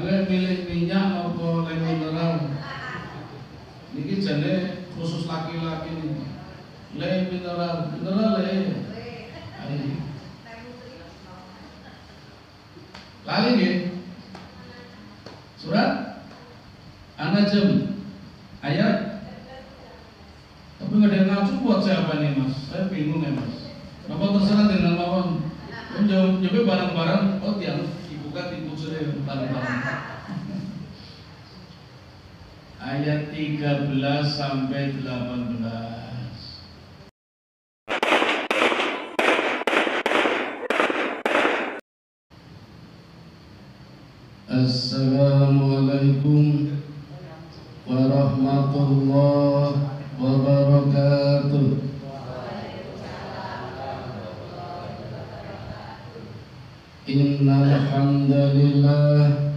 Lek milih minyak apa lek mineral? Niki jane khusus laki-laki niki. Lek mineral le. Ayo. Lali nggih. Surat An-Najm ayat. Tapi nggak ada yang ngacu buat siapa nih Mas? Saya bingung ya Mas. Apa terserah dengan mawon? Menjawab barang-barang. Oh tiang dibuka tipu sudah barang-barang. Ayat 13 sampai 18. Assalamualaikum warahmatullahi wabarakatuh. Innal hamdalillah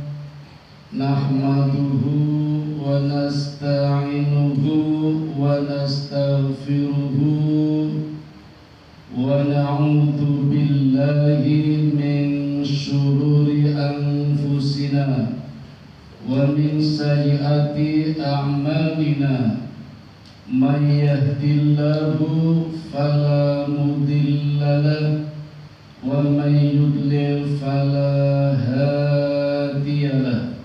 nahmaduhu wa nasta'inuhu wa nastaghfiruhu wa na'udzu billahi min syururi anfusina wa min sayyiati a'malina may yahdihillahu fala mudilla lahu wa may yudlil fala hadiya lahu.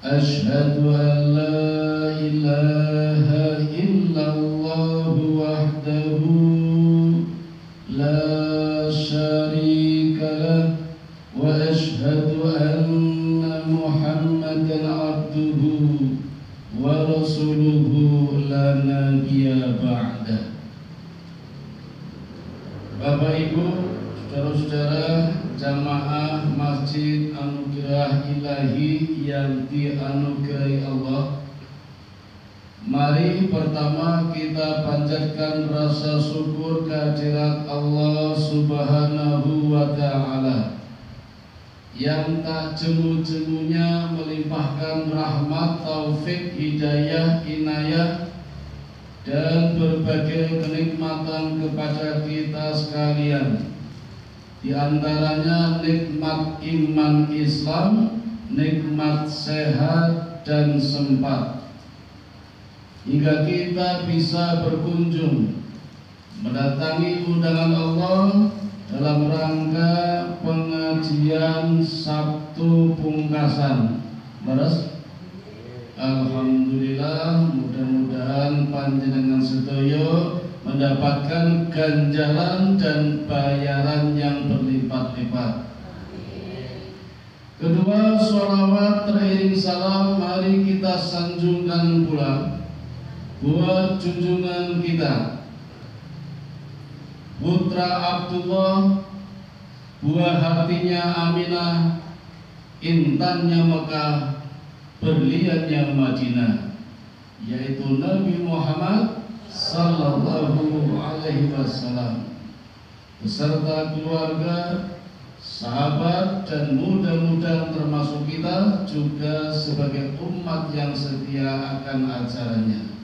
Asyhadu an la ilaha illallah wahdahu la syarika lahu wa asyhadu anna Muhammadan abduhu wa rasuluhu la nabiyya ba'da. Bapak Ibu, saudara-saudara jamaah Masjid Anugerah Ilahi yang dianugerahi Allah, mari pertama kita panjatkan rasa syukur kehadirat Allah Subhanahu wa Ta'ala yang tak jemu-jemunya melimpahkan rahmat, taufik, hidayah, inayah dan berbagai kenikmatan kepada kita sekalian. Di antaranya nikmat iman Islam, nikmat sehat dan sempat, hingga kita bisa berkunjung mendatangi undangan Allah dalam rangka pengajian Sabtu Pungkasan. Leres? Alhamdulillah, mudah-mudahan panjenengan sedaya mendapatkan ganjaran dan bayaran yang berlipat-lipat. Kedua, sholawat teriring salam mari kita sanjungkan pula buat junjungan kita, putra Abdullah, buah hatinya Aminah, intannya Mekah, berliannya Madinah, yaitu Nabi Muhammad sallallahu alaihi wasallam beserta keluarga, sahabat, dan mudah-mudahan termasuk kita juga sebagai umat yang setia akan ajarannya.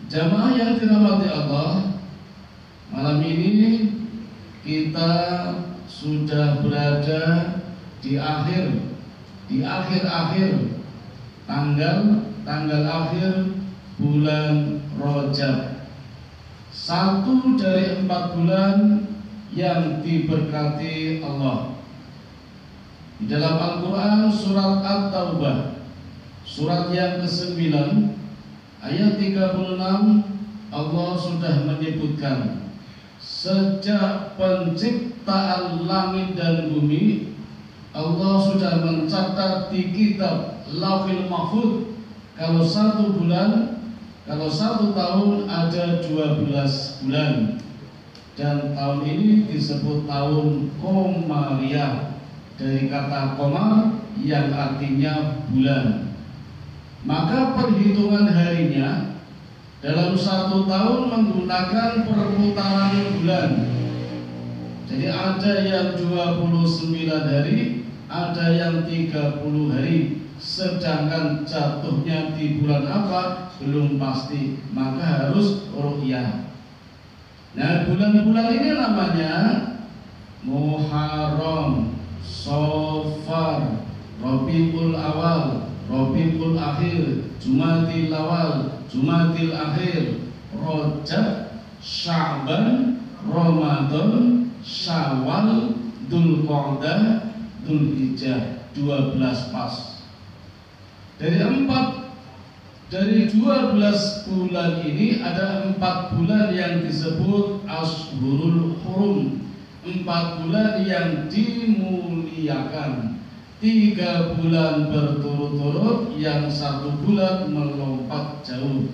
Jamaah yang dirahmati Allah, malam ini kita sudah berada di akhir tanggal akhir bulan Rajab, satu dari 4 bulan yang diberkati Allah. Di dalam Al-Quran surat At-Taubah, surat yang ke-9 ayat 36, Allah sudah menyebutkan sejak penciptaan langit dan bumi, Allah sudah mencatat di kitab Lauhil Mahfuz kalau 1 bulan, kalau 1 tahun ada 12 bulan, dan tahun ini disebut tahun Komariah dari kata Komar yang artinya bulan. Maka perhitungan harinya dalam 1 tahun menggunakan perputaran bulan. Jadi ada yang 29 hari, ada yang 30 hari, sedangkan jatuhnya di bulan apa belum pasti, maka harus ru'yah. Nah, bulan-bulan ini namanya Muharram, Safar, Rabiul Awal, Rabiul Akhir, Jumadil Awal, Jumadil Akhir, Rajab, Sya'ban, Ramadan, Syawal, Dzulqa'dah, Dzulhijjah, 12 pas. Dari 12 bulan ini ada 4 bulan yang disebut Ashhurul Hurum, 4 bulan yang dimuliakan, 3 bulan berturut-turut, yang 1 bulan melompat jauh.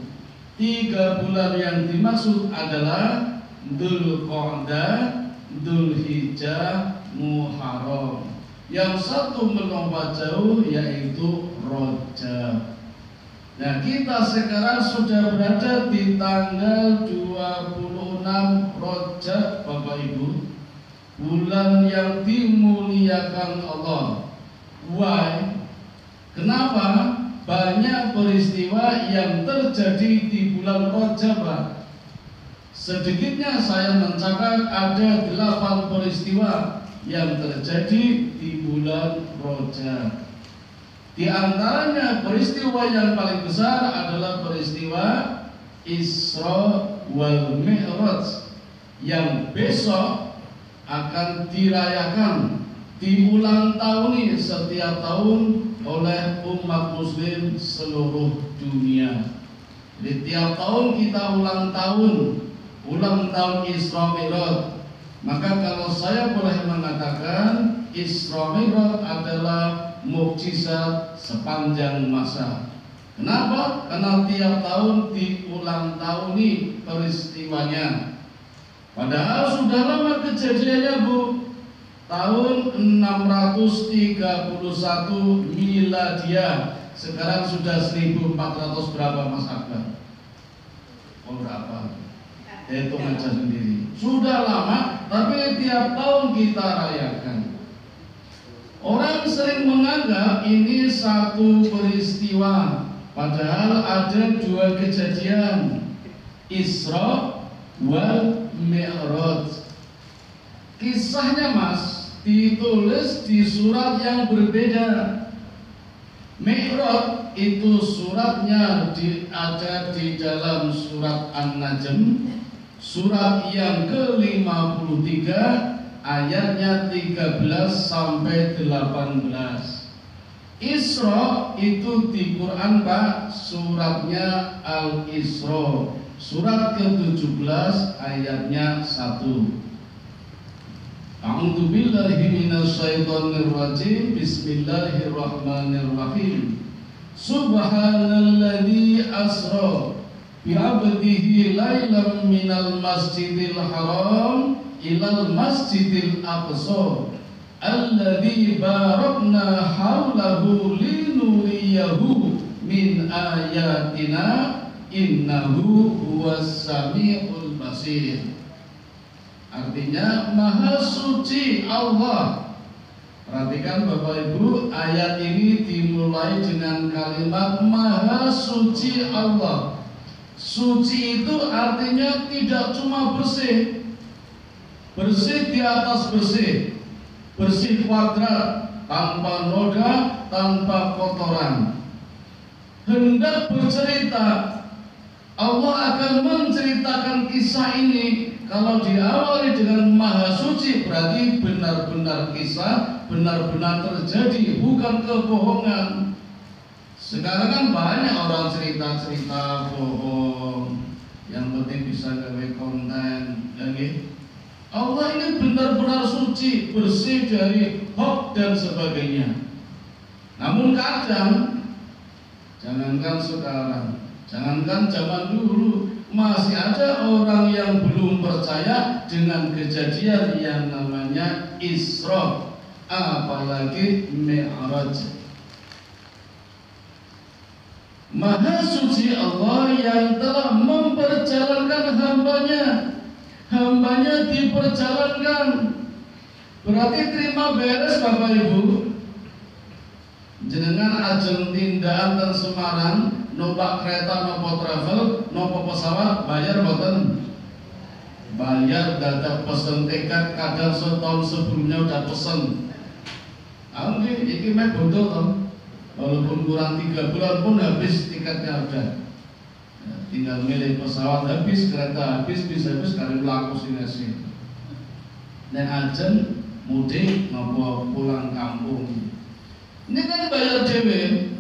3 bulan yang dimaksud adalah Dzulqa'dah, Dzulhijjah, Muharram. Yang 1 melompat jauh yaitu Rajab. Nah, kita sekarang sudah berada di tanggal 26 Rajab, Bapak Ibu, bulan yang dimuliakan Allah. Why? Kenapa? Banyak peristiwa yang terjadi di bulan Rajab. Sedikitnya saya mencatat ada 8 peristiwa yang terjadi di bulan Rajab. Di antaranya peristiwa yang paling besar adalah peristiwa Isra wal Mi'raj yang besok akan dirayakan, diulang tahun setiap tahun oleh umat muslim seluruh dunia. Jadi tiap tahun kita ulang tahun Isra Mi'raj. Maka kalau saya boleh mengatakan Isra Mi'raj adalah mukjizat sepanjang masa. Kenapa? Karena tiap tahun diulang tahuni peristiwanya. Padahal sudah lama kejadiannya, Bu. Tahun 631 Miladiah. Sekarang sudah 1400 berapa, Mas Akbar? Oh, berapa? Hitung aja sendiri. Sudah lama, tapi tiap tahun kita rayakan. Orang sering menganggap ini satu peristiwa, padahal ada 2 kejadian, Isra wal Mi'raj. Kisahnya, Mas, ditulis di surat yang berbeda. Mi'raj itu suratnya ada di dalam surat An-Najm, surat yang ke-53, ayatnya 13 sampai 18. Isra itu di Quran, Pak, suratnya Al-Isra, surat ke-17 ayatnya 1. A'udzu billahi minasyaitonir rajim. Bismillahirrahmanirrahim. Subhanalladzi asra bi 'abdihi lailan minal masjidil haram ilal masjidil aqsa alladzi barakna haulahu linuriyahu min ayatina innahu huwas samiul basir. Artinya Maha Suci Allah. Perhatikan Bapak Ibu, ayat ini dimulai dengan kalimat Maha Suci Allah. Suci itu artinya tidak cuma bersih, bersih di atas bersih, bersih kuadrat, tanpa noda, tanpa kotoran. Hendak bercerita, Allah akan menceritakan kisah ini. Kalau diawali dengan Maha Suci, berarti benar-benar kisah, benar-benar terjadi, bukan kebohongan. Sekarang kan banyak orang cerita-cerita bohong, yang penting bisa gawe konten, ya gitu. Allah ini benar-benar suci, bersih dari hoax dan sebagainya. Namun kadang, jangankan sekarang, jangankan zaman dulu, masih ada orang yang belum percaya dengan kejadian yang namanya Isra, apalagi Mi'raj. Maha Suci Allah yang telah memperjalankan hambanya diperjalankan. Berarti terima beres Bapak Ibu. Jenengan ajeng tindakan teng Semarang, numpak kereta nopo travel, nopo pesawat, bayar boten? Bayar, dadak pesen tiket, kadang setahun sebelumnya udah pesen. Oke, ini mah bodoh toh. Walaupun kurang 3 bulan pun habis tiketnya udah. Ya, tinggal milih pesawat habis, kereta habis, bisa habis kali laku sih. Dan ajen mudik mau pulang kampung. Ini kan bayar dewe.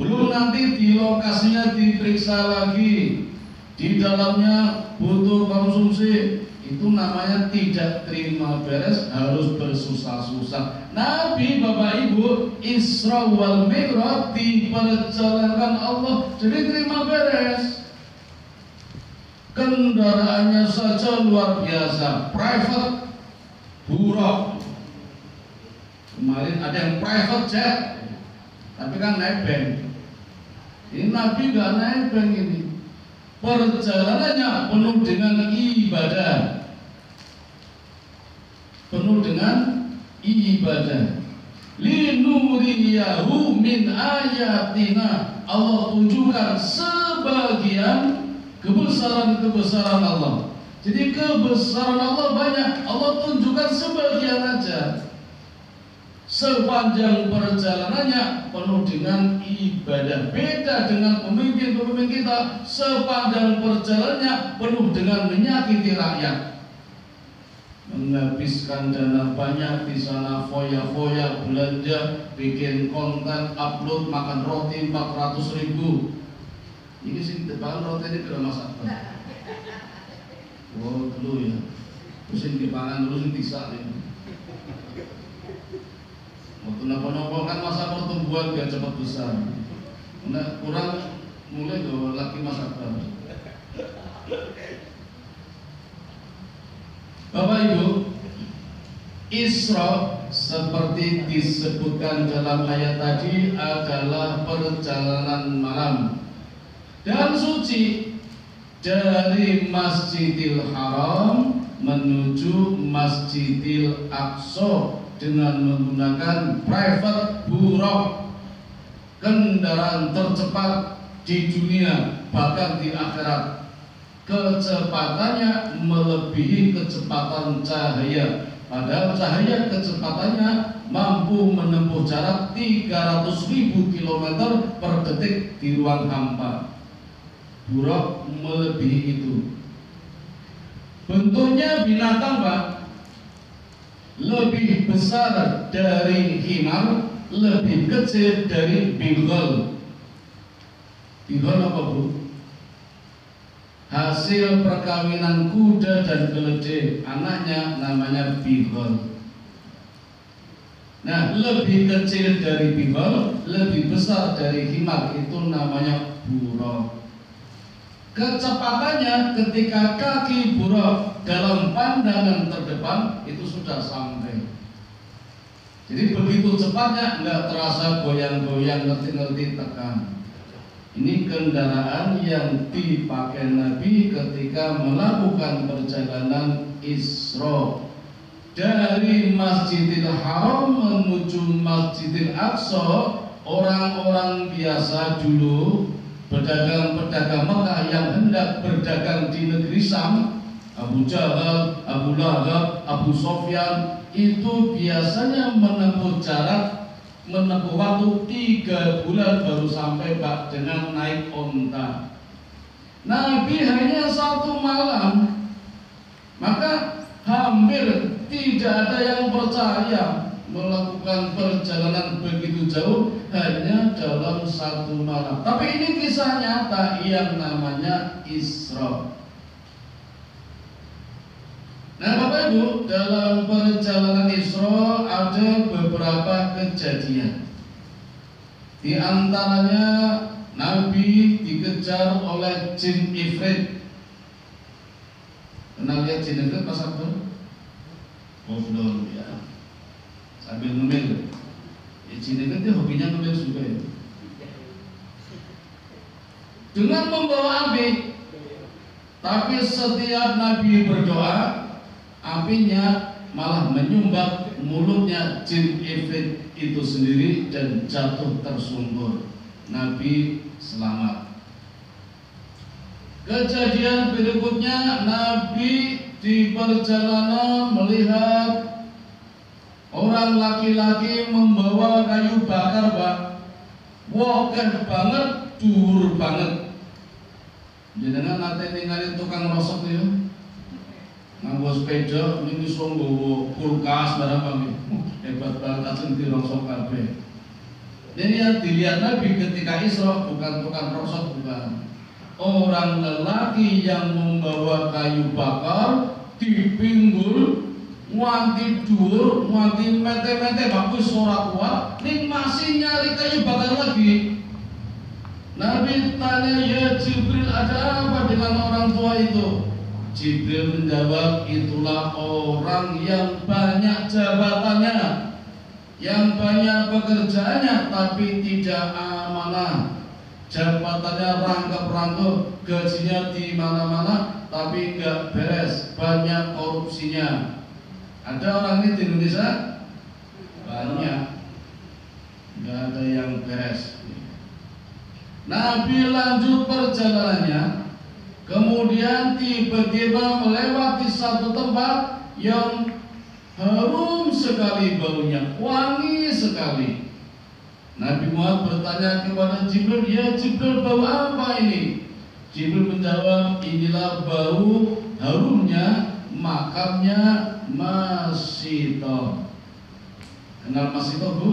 Belum nanti di lokasinya diperiksa lagi. Di dalamnya butuh konsumsi. Itu namanya tidak terima beres, harus bersusah-susah. Nabi, Bapak Ibu, Isra wal Mi'raj diperjalankan Allah, jadi terima beres. Kendaraannya saja luar biasa, private, buruk. Kemarin ada yang private jet, tapi kan nebeng. Ini Nabi gak nebeng ini. Perjalanannya penuh dengan ibadah, penuh dengan ibadah. Linuriyahu min ayatina, Allah tunjukkan sebagian kebesaran-kebesaran Allah. Jadi kebesaran Allah banyak, Allah tunjukkan sebagian aja. Sepanjang perjalanannya penuh dengan ibadah. Beda dengan pemimpin-pemimpin kita, sepanjang perjalanannya penuh dengan menyakiti rakyat, menghabiskan dana banyak di sana, foya-foya, belanja, bikin konten, upload, makan roti 400.000. Ini sih depan roti ini tidak masak. Oh dulu ya, pusing dipangan dulu sih bisa nih. Waktu nopo-nopo kan masa pertumbuhan biar cepat besar. Nah, kurang mulai gak lagi masa baru. Bapak Ibu, Isra seperti disebutkan dalam ayat tadi adalah perjalanan malam dan suci dari Masjidil Haram menuju Masjidil Aqsa dengan menggunakan private buruk, kendaraan tercepat di dunia bahkan di akhirat. Kecepatannya melebihi kecepatan cahaya, padahal cahaya kecepatannya mampu menempuh jarak 300.000 km per detik di ruang hampa. Buruk melebihi itu. Bentuknya binatang, Pak, lebih besar dari himar, lebih kecil dari bigol. Bigol apa, Bu? Hasil perkawinan kuda dan keledai, anaknya namanya bigol. Nah, lebih kecil dari bigol, lebih besar dari himar, itu namanya buruk. Kecepatannya ketika kaki buruk dalam pandangan terdepan itu sudah sampai. Jadi begitu cepatnya nggak terasa goyang-goyang, ngerti-ngerti tekan. Ini kendaraan yang dipakai Nabi ketika melakukan perjalanan Isra dari Masjidil Haram menuju Masjidil Aqsa. Orang-orang biasa dulu, pedagang-pedagang Mekah yang hendak berdagang di negeri Syam, Abu Jahal, Abu Lahab, Abu Sofyan, itu biasanya menempuh waktu 3 bulan baru sampai, Pak, dengan naik onta. Nabi hanya 1 malam, maka hampir tidak ada yang percaya melakukan perjalanan begitu jauh hanya dalam 1 malam. Tapi ini kisah nyata yang namanya Isra. Nah, Bapak Ibu, dalam perjalanan Isra ada beberapa kejadian. Di antaranya Nabi dikejar oleh jin ifrit. Kenal lihat jin ifrit Mas Abdul? Oh belum ya. Sambil ngemil. Ya, jin ifrit dia hobinya ngemil juga ya. Dengan membawa api. Tapi setiap Nabi berdoa, apinya malah menyumbat mulutnya jin ifrit itu sendiri dan jatuh tersungkur. Nabi selamat. Kejadian berikutnya, Nabi di perjalanan melihat Orang laki-laki membawa kayu bakar, Pak. Wokeh banget, dhuwur banget. Jenengan nate ningali tukang rosok ya. Nganggo sepeda ini iso nggawa kulkas barang pamit. Hebat banget asing dirosok kabeh. Ini yang dilihat Nabi ketika Isra bukan tukang rosok, bukan. Orang lelaki yang membawa kayu bakar dipinggul nganti dhuwur, nganti mete-mete bagus ora kuat, ning masih nyari kayu bakar lagi. Nabi tanya, ya Jibril, ada apa dengan orang tua itu? Jibril menjawab, itulah orang yang banyak jabatannya, yang banyak pekerjaannya, tapi tidak amanah. Jabatannya rangkap-rangkap, gajinya di mana-mana, tapi enggak beres, banyak korupsinya. Ada orang ini di Indonesia? Banyak. Enggak ada yang beres. Nabi lanjut perjalanannya, kemudian tiba-tiba melewati satu tempat yang harum sekali baunya, wangi sekali. Nabi Muhammad bertanya kepada Jibril, ya Jibril, bau apa ini? Jibril menjawab, inilah bau harumnya makamnya Masito. Kenal Masito, Bu?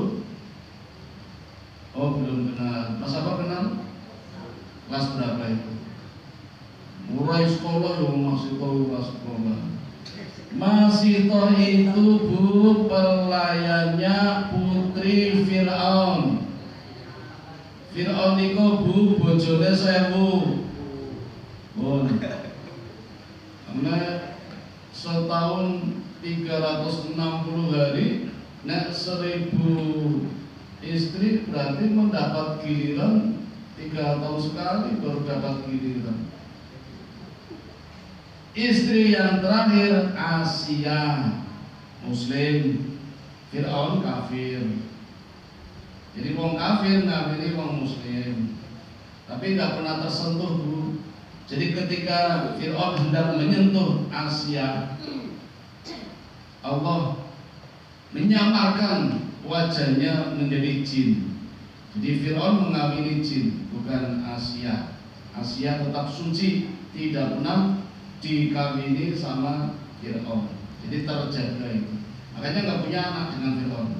Oh, belum kenal. Mas apa kenal? Kelas berapa itu? Mulai sekolah ya Masito, kelas sekolah. Masito itu, Bu, pelayannya putri Fir'aun. Fir'aun itu, Bu, bojone 1000. Bon. Karena setahun 360 hari, nek 1000 istri berarti mendapat giliran 3 tahun sekali baru dapat giliran. Istri yang terakhir Asia, Muslim, Fir'aun kafir. Jadi wong kafir ngawini wong Muslim, tapi nggak pernah tersentuh, Bu. Jadi ketika Fir'aun hendak menyentuh Asia, Allah menyamarkan wajahnya menjadi jin. Jadi Fir'aun mengawini jin, bukan Asia. Asia tetap suci, tidak pernah dikawini sama Fir'aun. Jadi terjaga itu. Makanya nggak punya anak dengan Fir'aun.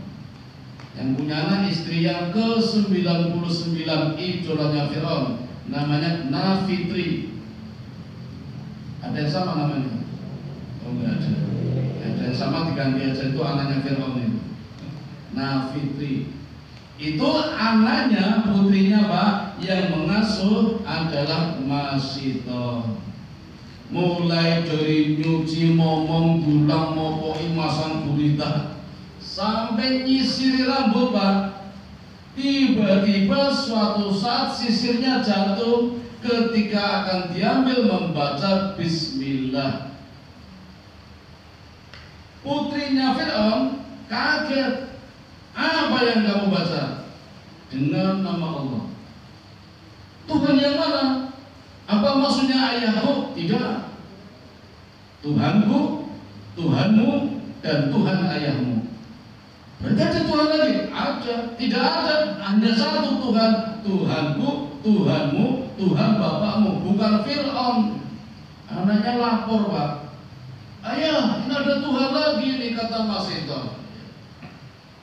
Yang punya anak istri yang ke-99 idolanya Fir'aun, namanya Nafitri. Ada yang sama namanya? Oh, enggak ada. Ada yang sama diganti aja, itu anaknya Fir'aun itu. Nafitri. Itu anaknya, putrinya Pak, yang mengasuh adalah Masito. Mulai dari nyuci, momong, gulang, mopoi, masang gurita, sampai nyisiri rambut, Pak. Tiba-tiba suatu saat sisirnya jatuh ketika akan diambil membaca Bismillah. Putrinya Fir'aun kaget. Apa yang kamu baca? Dengan nama Allah. Tuhan yang mana? Apa maksudnya ayahku? Tidak. Tuhanku, Tuhanmu, dan Tuhan ayahmu. Berarti ada Tuhan lagi? Ada. Tidak ada. Hanya satu Tuhan. Tuhanku, Tuhanmu, Tuhan bapakmu. Bukan Fir'aun. Anaknya lapor, Pak. Ayah, ini ada Tuhan lagi nih, kata Masito.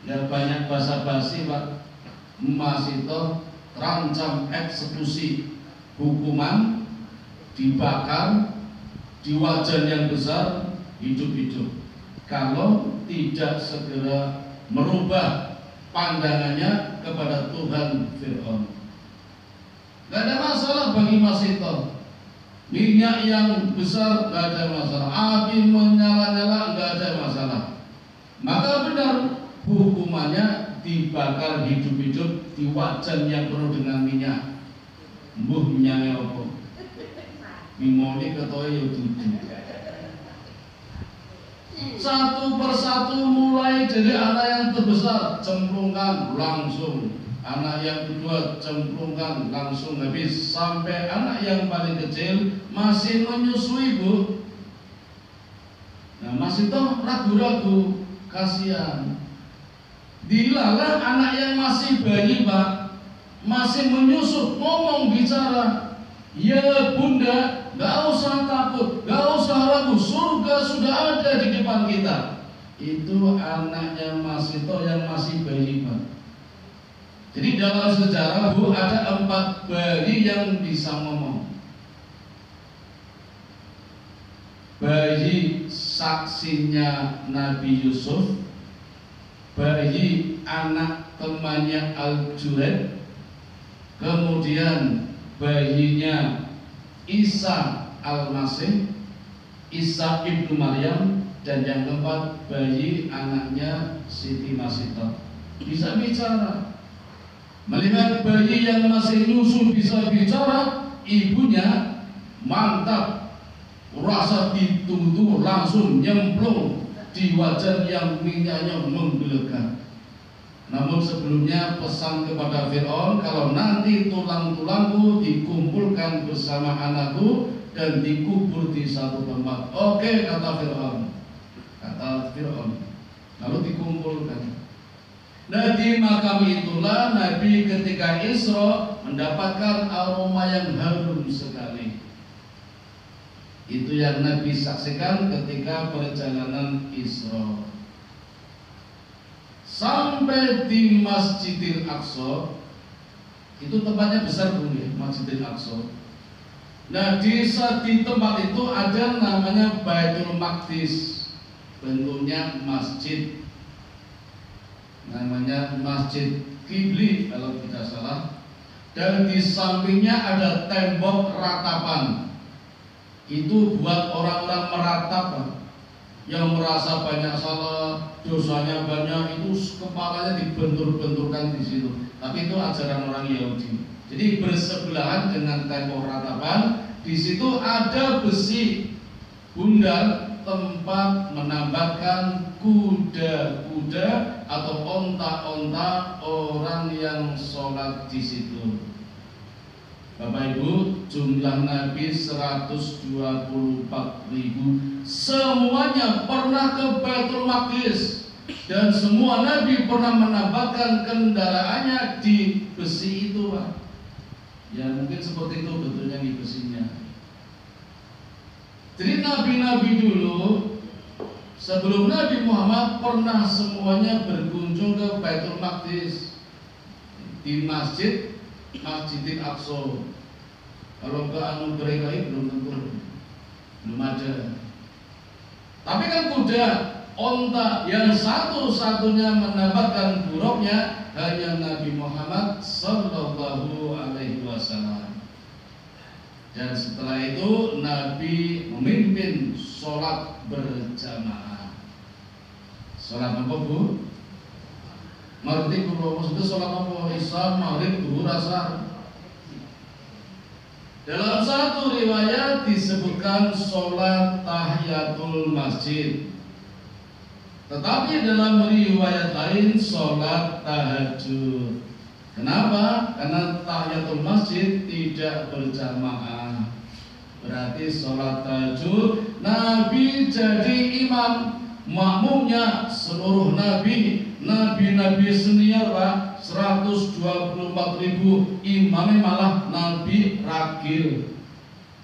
Ya banyak basa-basi, Pak. Masito terancam eksekusi, hukuman, dibakar di wajan yang besar, hidup-hidup, kalau tidak segera merubah pandangannya kepada Tuhan Fir'aun. Gak ada masalah bagi Masito. Minyak yang besar gak ada masalah, api menyala-nyala gak ada masalah. Maka benar hukumannya dibakar hidup-hidup di wajan yang penuh dengan minyak. Mbuh minyaknya apa? Mimoni ketoe yo dudu. Satu persatu mulai dari anak yang terbesar cemplungkan langsung, anak yang kedua cemplungkan langsung habis, sampai anak yang paling kecil masih menyusui, Bu. Nah, masih toh ragu-ragu, kasihan. Dilalah anak yang masih bayi Pak, masih menyusup, ngomong bicara, ya bunda, gak usah takut, gak usah ragu, surga sudah ada di depan kita. Itu anaknya Mas Ito yang masih bayi Pak. Jadi dalam sejarah Bu, ada 4 bayi yang bisa ngomong. Bayi saksinya Nabi Yusuf, bayi anak temannya Al-Jurayj, kemudian bayinya Isa Al-Masih, Isa ibnu Maryam, dan yang keempat bayi anaknya Siti Masito. Bisa bicara. Melihat bayi yang masih nyusu bisa bicara, ibunya mantap, rasa dituduh langsung nyemplung di wajan yang minyaknya menggelegar. Namun sebelumnya pesan kepada Fir'aun, kalau nanti tulang-tulangku dikumpulkan bersama anakku dan dikubur di satu tempat. Oke, kata Fir'aun. Lalu dikumpulkan. Nah, di makam itulah Nabi ketika Isra mendapatkan aroma yang harum sekali. Itu yang Nabi saksikan ketika perjalanan Isra. Sampai di Masjidil Aqsa, itu tempatnya besar Bu ya, Masjidil Aqsa. Nah, di tempat itu ada namanya Baitul Maqdis, bentuknya masjid, namanya Masjid Qibli kalau tidak salah. Dan di sampingnya ada tembok ratapan. Itu buat orang-orang meratap yang merasa banyak salah, dosanya banyak, itu kepalanya dibentur-benturkan di situ. Tapi itu ajaran orang Yahudi. Jadi bersebelahan dengan tembok ratapan, di situ ada besi bundar tempat menambahkan kuda-kuda atau onta-onta orang yang sholat di situ. Bapak Ibu, jumlah Nabi 124.000, semuanya pernah ke Baitul Maqdis, dan semua Nabi pernah menambahkan kendaraannya di besi itu Pak. Ya mungkin seperti itu betulnya di besinya. Jadi nabi-nabi dulu sebelum Nabi Muhammad pernah semuanya berkunjung ke Baitul Maqdis, di Masjidil Aqsa. Kalau ke Anugerah belum tentu, belum ada. Tapi kan kuda, onta yang satu-satunya menambahkan buruknya hanya Nabi Muhammad Sallallahu Alaihi Wasallam. Dan setelah itu Nabi memimpin sholat berjamaah. Sholat apa Bu? Ngerti Bu? Maksudnya sholat apa? Isya, maghrib, zuhur, asar. Dalam satu riwayat disebutkan sholat tahiyatul masjid, tetapi dalam riwayat lain sholat tahajud. Kenapa? Karena tahiyatul masjid tidak berjamaah. Berarti sholat tahajud Nabi jadi imam, makmumnya seluruh nabi senior Pak, 124.000, imamnya malah Nabi ragil,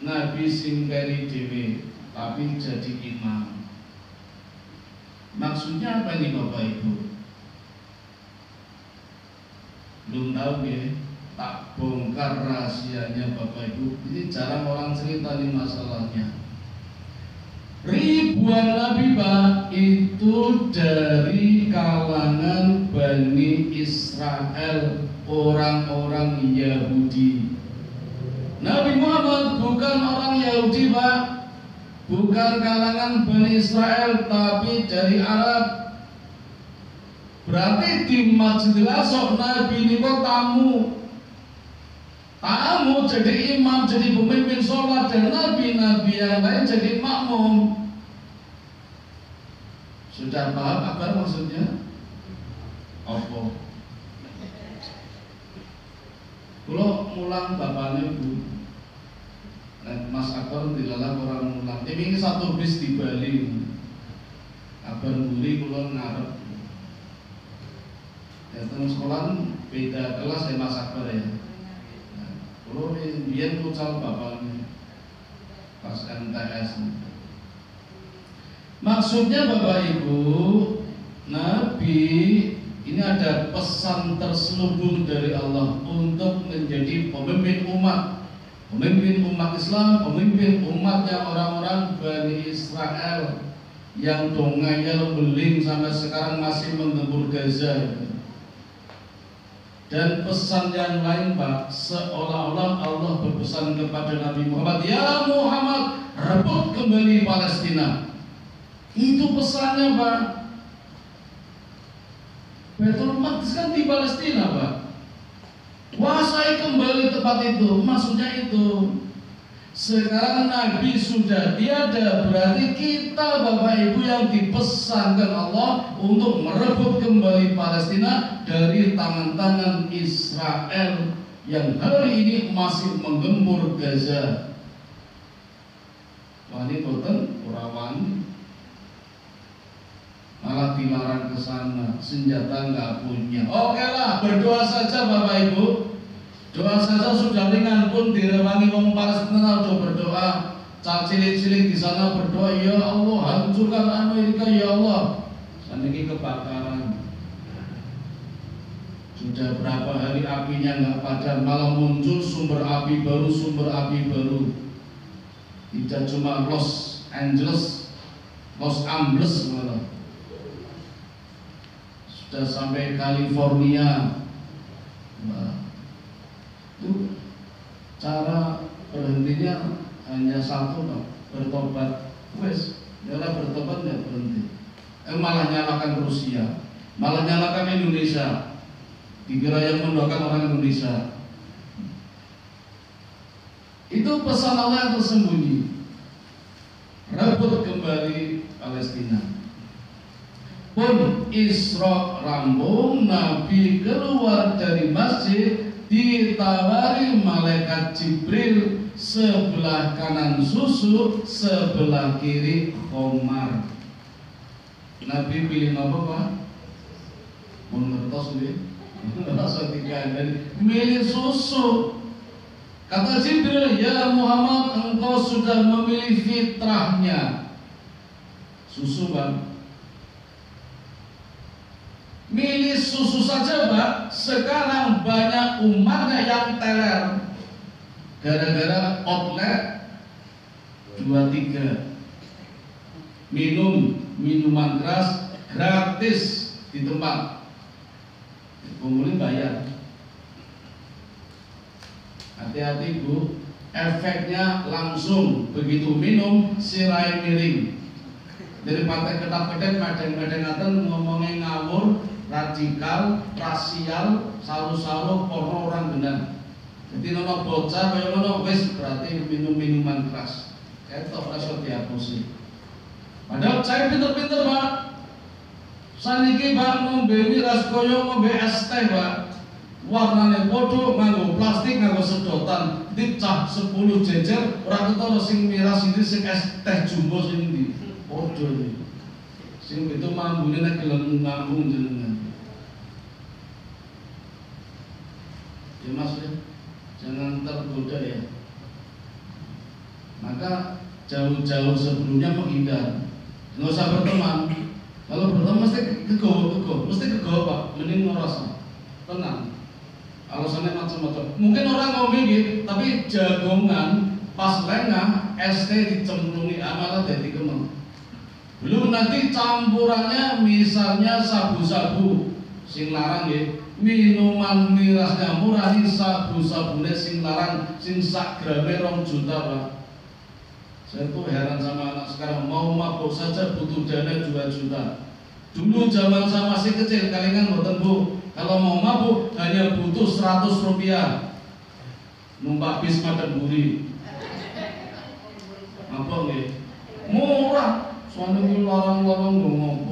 Nabi singkeri dewe, tapi jadi imam. Maksudnya apa ini Bapak Ibu? Belum tahu ya, tak bongkar rahasianya Bapak Ibu. Ini jarang orang cerita nih masalahnya. Ribuan nabi Pak itu dari kalangan Bani Israel, orang-orang Yahudi. Nabi Muhammad bukan orang Yahudi Pak, bukan kalangan Bani Israel, tapi dari Arab. Berarti di Masjidil Aqsa Nabi ini kok tamu jadi imam, jadi pemimpin sholat, dan nabi-nabi yang lain jadi makmum. Sudah paham apa maksudnya? Apa? Kalau mulang bapaknya Bu, Mas Akbar dilalah orang mulang. Ini satu bis di Bali. Abang Buli kalau ngarep. teng sekolah beda kelas ya Mas Akbar ya. Nah, kalau biyen pucal bapaknya pas MTS. Maksudnya Bapak Ibu, Nabi ini ada pesan terselubung dari Allah untuk menjadi pemimpin umat Islam, pemimpin umatnya orang-orang Bani Israel yang donganya beling sampai sekarang masih menggempur Gaza. Dan pesan yang lain Pak, seolah-olah Allah berpesan kepada Nabi Muhammad, ya Muhammad, rebut kembali Palestina. Itu pesannya Pak. Baitul Maqdis kan di Palestina Pak. Kuasai kembali tempat itu, maksudnya itu. Sekarang Nabi sudah tiada, berarti kita Bapak Ibu yang dipesankan Allah untuk merebut kembali Palestina dari tangan-tangan Israel yang hari ini masih menggempur Gaza. Wani boten ora wani, malah dilarang ke sana, senjata nggak punya. Oke lah, berdoa saja Bapak Ibu. Doa saja sudah ringan pun direwangi wong Palestina udah berdoa. Cak cilik-cilik di sana berdoa, ya Allah hancurkan Amerika ya Allah. Saniki kebakaran. Sudah berapa hari apinya nggak padam, malah muncul sumber api baru. Tidak cuma Los Angeles, Los Angeles malah. Sudah sampai California. Nah, itu cara berhentinya hanya satu Pak, bertobat. Wes, jangan bertobat nggak berhenti. Malah nyalakan Rusia, malah nyalakan Indonesia. Dikira yang mendoakan orang Indonesia. Itu pesan Allah yang tersembunyi. Rebut kembali Palestina. Pun Isra rampung, Nabi keluar dari masjid, ditawari malaikat Jibril, sebelah kanan susu, sebelah kiri khamar. Nabi pilih apa Pak? Mengertos nih, milih susu. Kata Jibril, ya Muhammad, engkau sudah memilih fitrahnya. Susu Pak. Milih susu saja Pak, sekarang banyak umatnya yang teler gara-gara outlet 23 minuman keras gratis di tempat, pembeli bayar. Hati-hati Bu, efeknya langsung begitu minum sirai miring. Dari partai ketak-ketak medeng-medeng ngomongnya ngawur, radikal, rasial, saru-saru, porno orang benar. Jadi nono bocah kayak nono wes berarti minum minuman keras. Ketok rasa dihapusi. Padahal saya pinter-pinter Pak. Saniki Pak ngombe miras koyo ngombe es teh Pak. Warnane podo, nganggo plastik, nganggo sedotan, dicah 10 jejer, ora ketara sing miras ini sing es teh jumbo sing ndi. Podo iki. Sing itu mambune nek gelem ngambung jenengan. Ya Mas ya, jangan tergoda ya. Maka jauh-jauh sebelumnya menghindar. Nggak usah berteman. Kalau berteman mesti kegowo, Pak. Mending ngerasa tenang. Alasannya macam-macam. Mungkin orang ngomong gitu, tapi jagongan pas lengah ST dicemplungi amalah jadi kemeng. Belum nanti campurannya misalnya sabu-sabu sing larang ya. Minuman mirasnya murah, sabu-sabune sing larang sing sak grame 2 juta Pak. Saya tuh heran sama anak sekarang, mau mabuk saja butuh dana 2 juta. Dulu zaman saya masih kecil, kalian boten Bu, kalau mau mabuk hanya butuh 100 rupiah. Numpak bis Mademburi. Apa nggih? Murah. Soalnya ini larang-larang ngomong.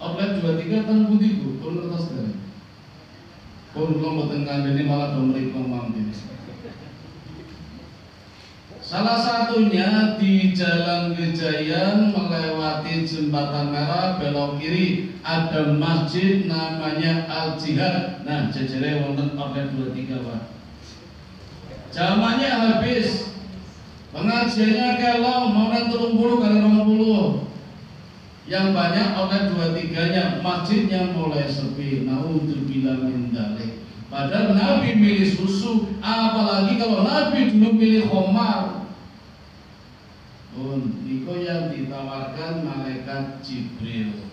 Outlet 23 kan putih Bu, pun kertas dari. Pun belum boten kandene malah domriko mampir. Salah satunya di Jalan Gejayan melewati Jembatan Merah belok kiri ada masjid namanya Al Jihad. Nah, jejere wonten orde 23 Pak. Zamannya habis. Pengajiannya kelong mau 30 kali 20. Yang banyak orde 23-nya, masjidnya mulai sepi. Naudzubillah min dzalik. Padahal Nabi milih susu, apalagi kalau Nabi dulu milih khamar. Niko yang ditawarkan malaikat Jibril.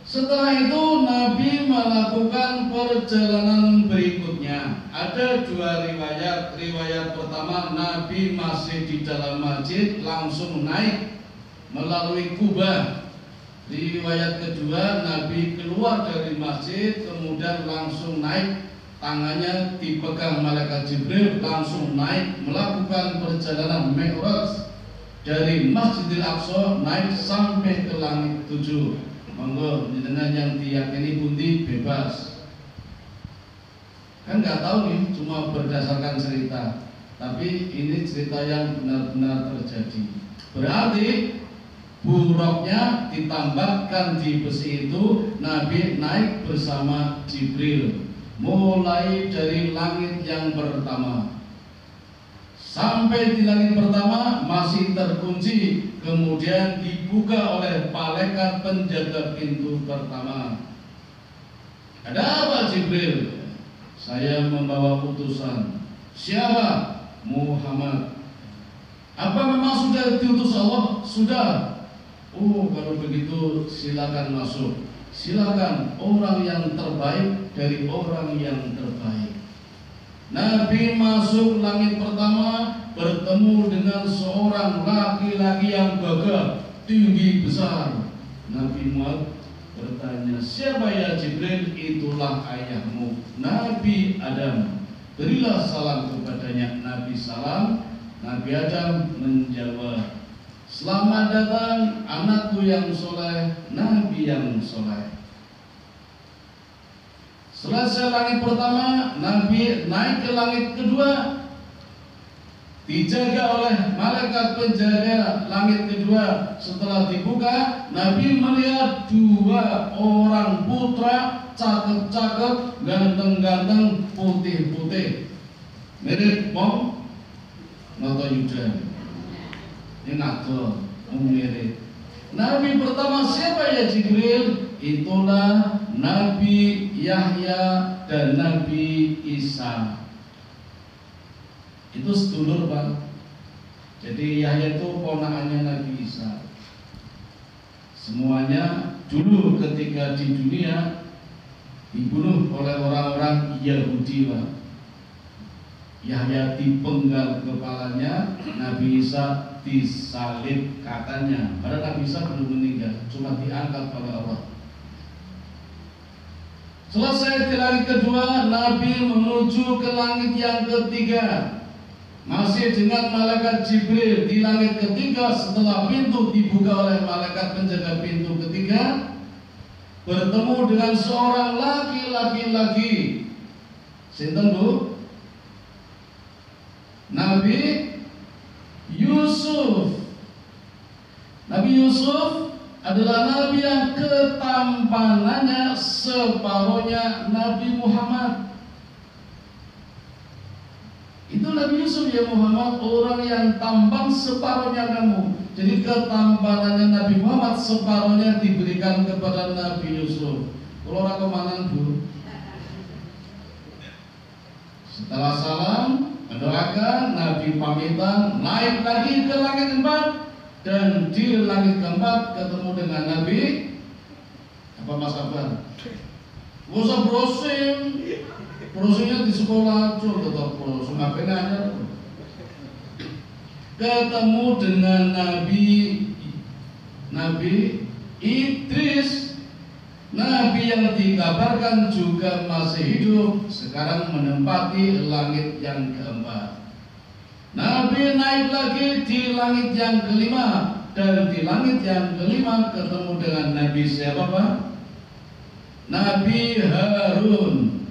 Setelah itu Nabi melakukan perjalanan berikutnya. Ada dua riwayat. Riwayat pertama, Nabi masih di dalam masjid langsung naik melalui Kubah. Riwayat kedua, Nabi keluar dari masjid kemudian langsung naik, tangannya dipegang malaikat Jibril, langsung naik melakukan perjalanan Mi'raj dari Masjidil Aqsa naik sampai ke langit 7. Monggo dengan yang diyakini pundi bebas. Kan nggak tahu nih, cuma berdasarkan cerita. Tapi ini cerita yang benar-benar terjadi. Berarti buruknya ditambahkan di besi itu, Nabi naik bersama Jibril mulai dari langit yang pertama sampai di langit pertama masih terkunci, kemudian dibuka oleh malaikat penjaga pintu pertama. Ada apa Jibril? Saya membawa utusan. Siapa? Muhammad. Apa memang sudah diutus Allah? Sudah. Oh, kalau begitu silakan masuk. Silakan, orang yang terbaik dari orang yang terbaik. Nabi masuk langit pertama, bertemu dengan seorang laki-laki yang gagah, tinggi besar. Nabi Muhammad bertanya, siapa ya Jibril? Itulah ayahmu, Nabi Adam. Berilah salam kepadanya. Nabi salam. Nabi Adam menjawab, selamat datang anakku yang soleh, Nabi yang soleh. Selesai langit pertama, Nabi naik ke langit kedua, dijaga oleh malaikat penjaga langit kedua. Setelah dibuka, Nabi melihat dua orang putra cakep-cakep, ganteng-ganteng, putih-putih, mirip Mong Noto Yuda. Ini nato mirip. Nabi pertama siapa ya Jibril? Itulah Nabi Yahya dan Nabi Isa. Itu sedulur Pak. Jadi Yahya itu ponakannya Nabi Isa. Semuanya dulu ketika di dunia dibunuh oleh orang-orang Yahudi Pak. Yahya dipenggal kepalanya, Nabi Isa disalib katanya. Padahal Nabi Isa belum meninggal, cuma diangkat oleh Allah. Selesai di langit kedua, Nabi menuju ke langit yang ketiga. Masih dengan malaikat Jibril di langit ketiga. Setelah pintu dibuka oleh malaikat penjaga pintu ketiga, bertemu dengan seorang laki-laki lagi. Sinten Bu? Nabi Yusuf. Nabi Yusuf adalah nabi yang ketampanannya separuhnya Nabi Muhammad. Itu Nabi Yusuf ya Muhammad, orang yang tampan separuhnya kamu. Jadi ketampanannya Nabi Muhammad separuhnya diberikan kepada Nabi Yusuf. Kalau orang kemanan Bu. Setelah salam, mendoakan, Nabi pamitan, naik lagi ke langit keempat. Dan di langit keempat ketemu dengan Nabi. Apa Mas Akbar? Gak usah browsing. Browsingnya di sekolah aja, tetap browsing HP-nya. Ketemu dengan Nabi Idris, Nabi yang dikabarkan juga masih hidup, sekarang menempati langit yang keempat. Nabi naik lagi di langit yang kelima, dan di langit yang kelima ketemu dengan Nabi siapa Pak? Nabi Harun.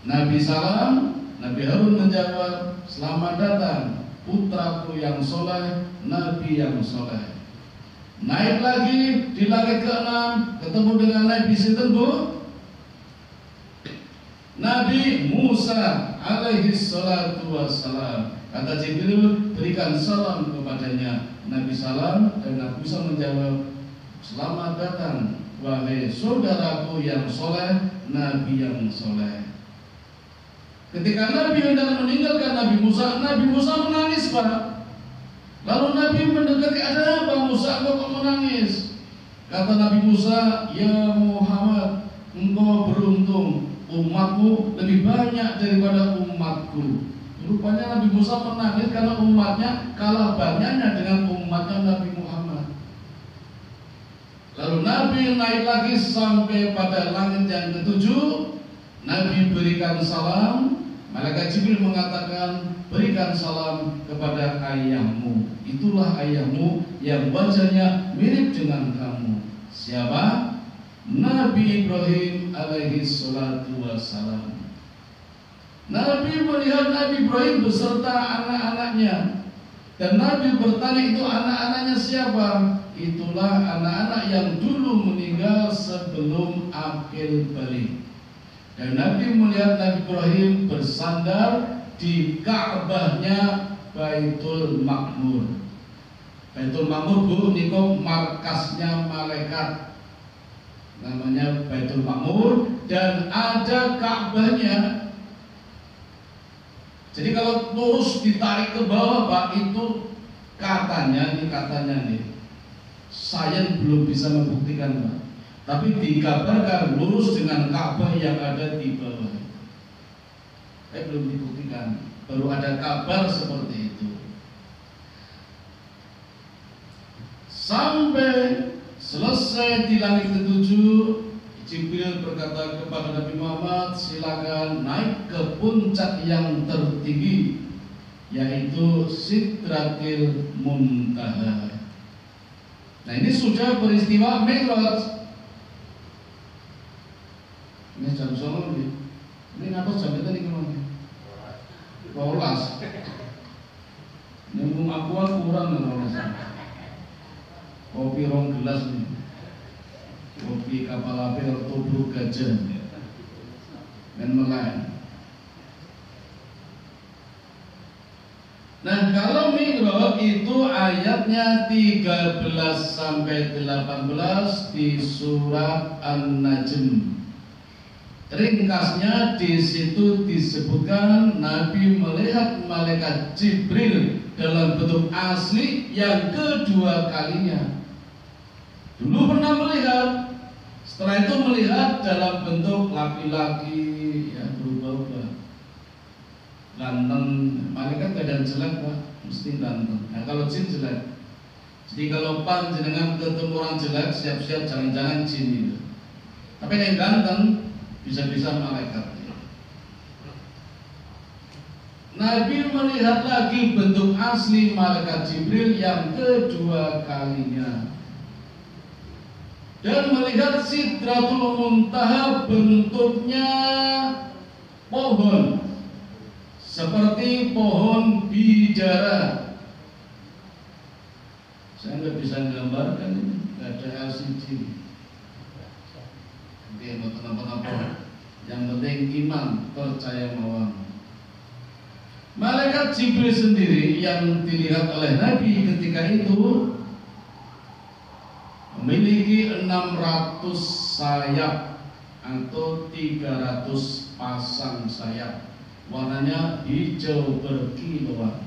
Nabi salam, Nabi Harun menjawab, selamat datang putraku yang soleh, Nabi yang soleh. Naik lagi di langit ke-6, ketemu dengan Nabi Sintenbu, Nabi Musa alaihi salatu wassalam. Kata Jibril, berikan salam kepadanya. Nabi salam dan Nabi Musa menjawab, selamat datang wahai saudaraku yang soleh, Nabi yang soleh. Ketika Nabi hendak meninggalkan Nabi Musa menangis, Pak. Lalu Nabi mendekati, ada apa Musa, engkau kok menangis? Kata Nabi Musa, ya Muhammad, engkau beruntung, umatmu lebih banyak daripada umatku. Rupanya Nabi Musa menangis karena umatnya kalah banyaknya dengan umatnya Nabi Muhammad. Lalu Nabi naik lagi sampai pada langit yang ke-7. Nabi berikan salam. Malaikat Jibril mengatakan, berikan salam kepada ayahmu. Itulah ayahmu yang wajahnya mirip dengan kamu. Siapa? Nabi Ibrahim alaihi salatu wassalam. Nabi melihat Nabi Ibrahim beserta anak-anaknya. Dan Nabi bertanya, itu anak-anaknya siapa? Itulah anak-anak yang dulu meninggal sebelum akil balik. Dan Nabi melihat Nabi Ibrahim bersandar di Ka'bahnya Baitul Makmur. Baitul Makmur, Bu, niku markasnya malaikat. Namanya Baitul Makmur dan ada Ka'bahnya. Jadi kalau lurus ditarik ke bawah, Pak, itu katanya nih, saya belum bisa membuktikan, Pak. Tapi dikabarkan lurus dengan Ka'bah yang ada di bawah. Belum dibuktikan, baru ada kabar seperti itu. Sampai selesai di langit ke-7, Jibril berkata kepada Nabi Muhammad, silakan naik ke puncak yang tertinggi, yaitu Sidratil Muntaha. Nah, ini sudah peristiwa Mi'raj. Ini jam 9 nih. Ini apa jam kita nih kemana? 12. Nyambung aku kurang nih. Kopi rong gelas nih. Kopi kapal api tubuh gajah dan melayan. Nah, kalau Mi'raj itu ayatnya 13 sampai 18 di surat An-Najm. Ringkasnya di situ disebutkan Nabi melihat malaikat Jibril dalam bentuk asli yang kedua kalinya. Dulu pernah melihat, setelah itu melihat dalam bentuk laki-laki yang berubah-ubah. Ganteng, malaikat kadang jelek, Pak, mesti ganteng. Nah, kalau jin jelek. Jadi kalau panjenengan ketemu orang jelek, siap-siap jangan-jangan jin itu. Tapi yang ganteng bisa-bisa malaikat. Nabi melihat lagi bentuk asli malaikat Jibril yang kedua kalinya. Dan melihat Sidratul Muntaha bentuknya pohon, seperti pohon bidara. Saya nggak bisa menggambarkan ini, nggak ada LCD. Dia mau kenapa-napa. Yang penting iman, percaya mawon. Malaikat Jibril sendiri yang dilihat oleh Nabi ketika itu memiliki 600 sayap atau 300 pasang sayap. Warnanya hijau berkilauan.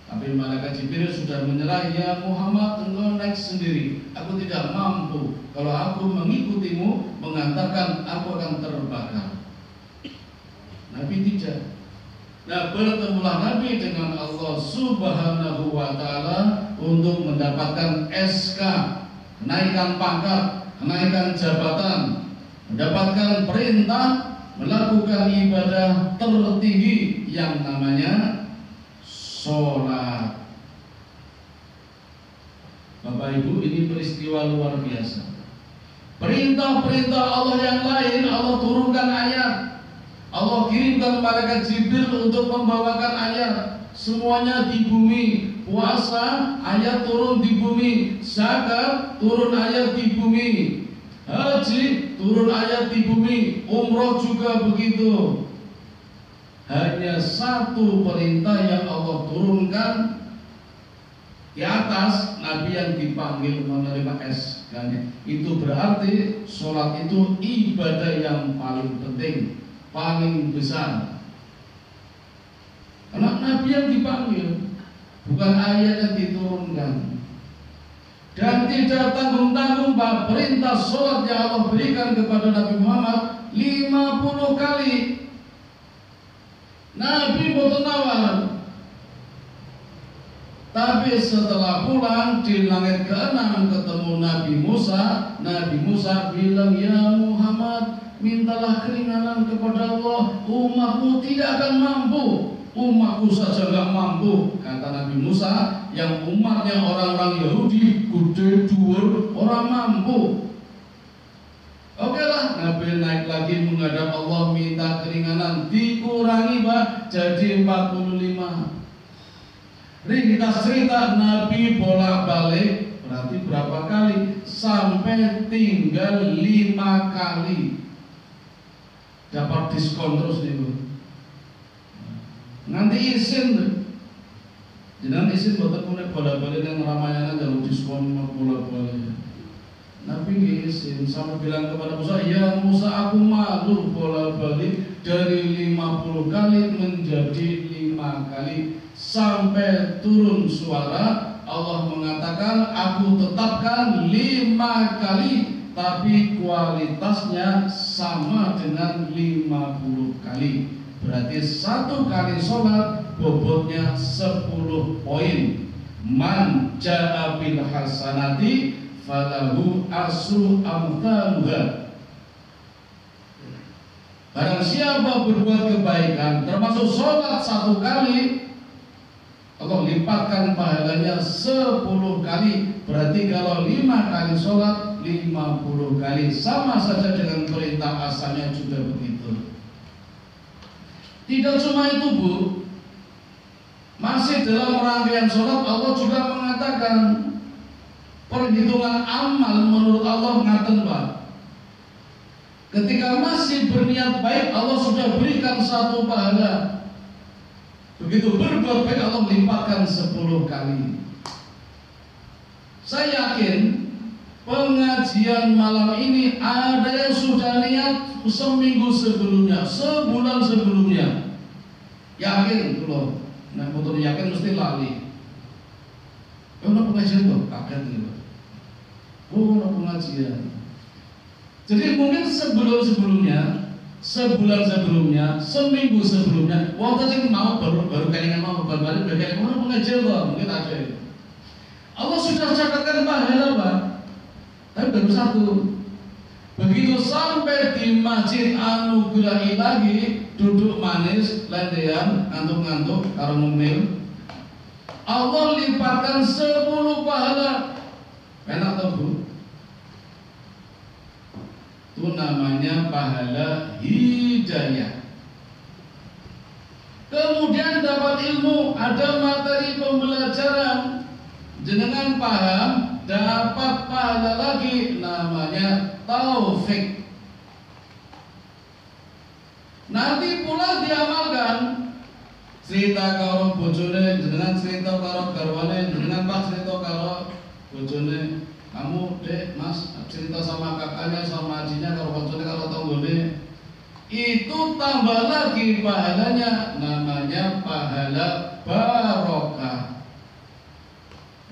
Tapi malaikat Jibril sudah menyerah, ya Muhammad, engkau naik sendiri. Aku tidak mampu. Kalau aku mengikutimu, mengantarkan, aku akan terbakar. Nabi tidak. Nah, bertemulah Nabi dengan Allah Subhanahu wa Ta'ala untuk mendapatkan SK, kenaikan pangkat, kenaikan jabatan, mendapatkan perintah melakukan ibadah tertinggi yang namanya sholat. Bapak Ibu, ini peristiwa luar biasa. Perintah-perintah Allah yang lain Allah turunkan ayat. Allah kirimkan malaikat Jibril untuk membawakan ayat. Semuanya di bumi. Puasa, ayat turun di bumi. Zakat, turun ayat di bumi. Haji, turun ayat di bumi. Umroh juga begitu. Hanya satu perintah yang Allah turunkan di atas, Nabi yang dipanggil menerima SK-nya. Itu berarti sholat itu ibadah yang paling penting, paling besar. Karena Nabi yang dipanggil, bukan ayat yang diturunkan. Dan tidak tanggung-tanggung bahwa perintah sholat yang Allah berikan kepada Nabi Muhammad 50 kali. Nabi boten nawar. Tapi setelah pulang di langit ke-6 ketemu Nabi Musa bilang, ya Muhammad, mintalah keringanan kepada Allah, umatmu tidak akan mampu. Umatku saja gak mampu, kata Nabi Musa, yang umatnya orang-orang Yahudi, gede dhuwur, orang mampu. Oke lah, Nabi naik lagi menghadap Allah minta keringanan, dikurangi Pak jadi 45. Ringkas cerita, Nabi bolak-balik, berarti berapa kali? Sampai tinggal 5 kali. Dapat diskon terus nih Bu. Nanti isin jangan isin buat punya bolak-balik yang Ramayana jalur diskon bolak-balik. Nabi nggak isin, sama bilang kepada Musa, ya Musa aku malu bolak-balik dari 50 kali menjadi 5 kali. Sampai turun suara Allah mengatakan aku tetapkan 5 kali, tapi kualitasnya sama dengan 50 kali. Berarti 1 kali sholat bobotnya 10 poin. Man ja'a bil hasanati falahu asru amthaluha. Barang siapa berbuat kebaikan termasuk sholat 1 kali, Allah lipatkan pahalanya 10 kali. Berarti kalau 5 kali sholat 50 kali. Sama saja dengan perintah asalnya juga begitu. Tidak cuma itu Bu, masih dalam rangkaian sholat Allah juga mengatakan perhitungan amal menurut Allah ngaten Pak. Ketika masih berniat baik Allah sudah berikan 1 pahala. Begitu berbuat baik Allah limpahkan 10 kali. Saya yakin pengajian malam ini ada yang sudah niat seminggu sebelumnya, sebulan sebelumnya. Yakin itu loh. Nah, betul yakin mesti lali. Ono pengajian kok kaget gitu. Oh, ono pengajian. Jadi mungkin sebelumnya, sebulan sebelumnya, seminggu sebelumnya, waktu sing mau baru kelingan mau baru kelingan ono pengajian kok, mungkin ada. Allah sudah catatkan pahala Pak. Tapi baru 1. Begitu sampai di Masjid Anugerah lagi, duduk manis, lendean, ngantuk-ngantuk, karo ngemil, Allah lipatkan 10 pahala. Enak toh Bu? Itu namanya pahala hidayah. Kemudian dapat ilmu, ada materi pembelajaran, jenengan paham, dapat pahala lagi, namanya taufik. Nanti pula diamalkan. Cerita karo bojone, jenengan cerita karo garwane, jenengan pas cerita karo bojone. Kamu Dek, Mas, cerita sama kakaknya, sama ajinya, karo bojone, karo tanggone. Itu tambah lagi pahalanya, namanya pahala barokah.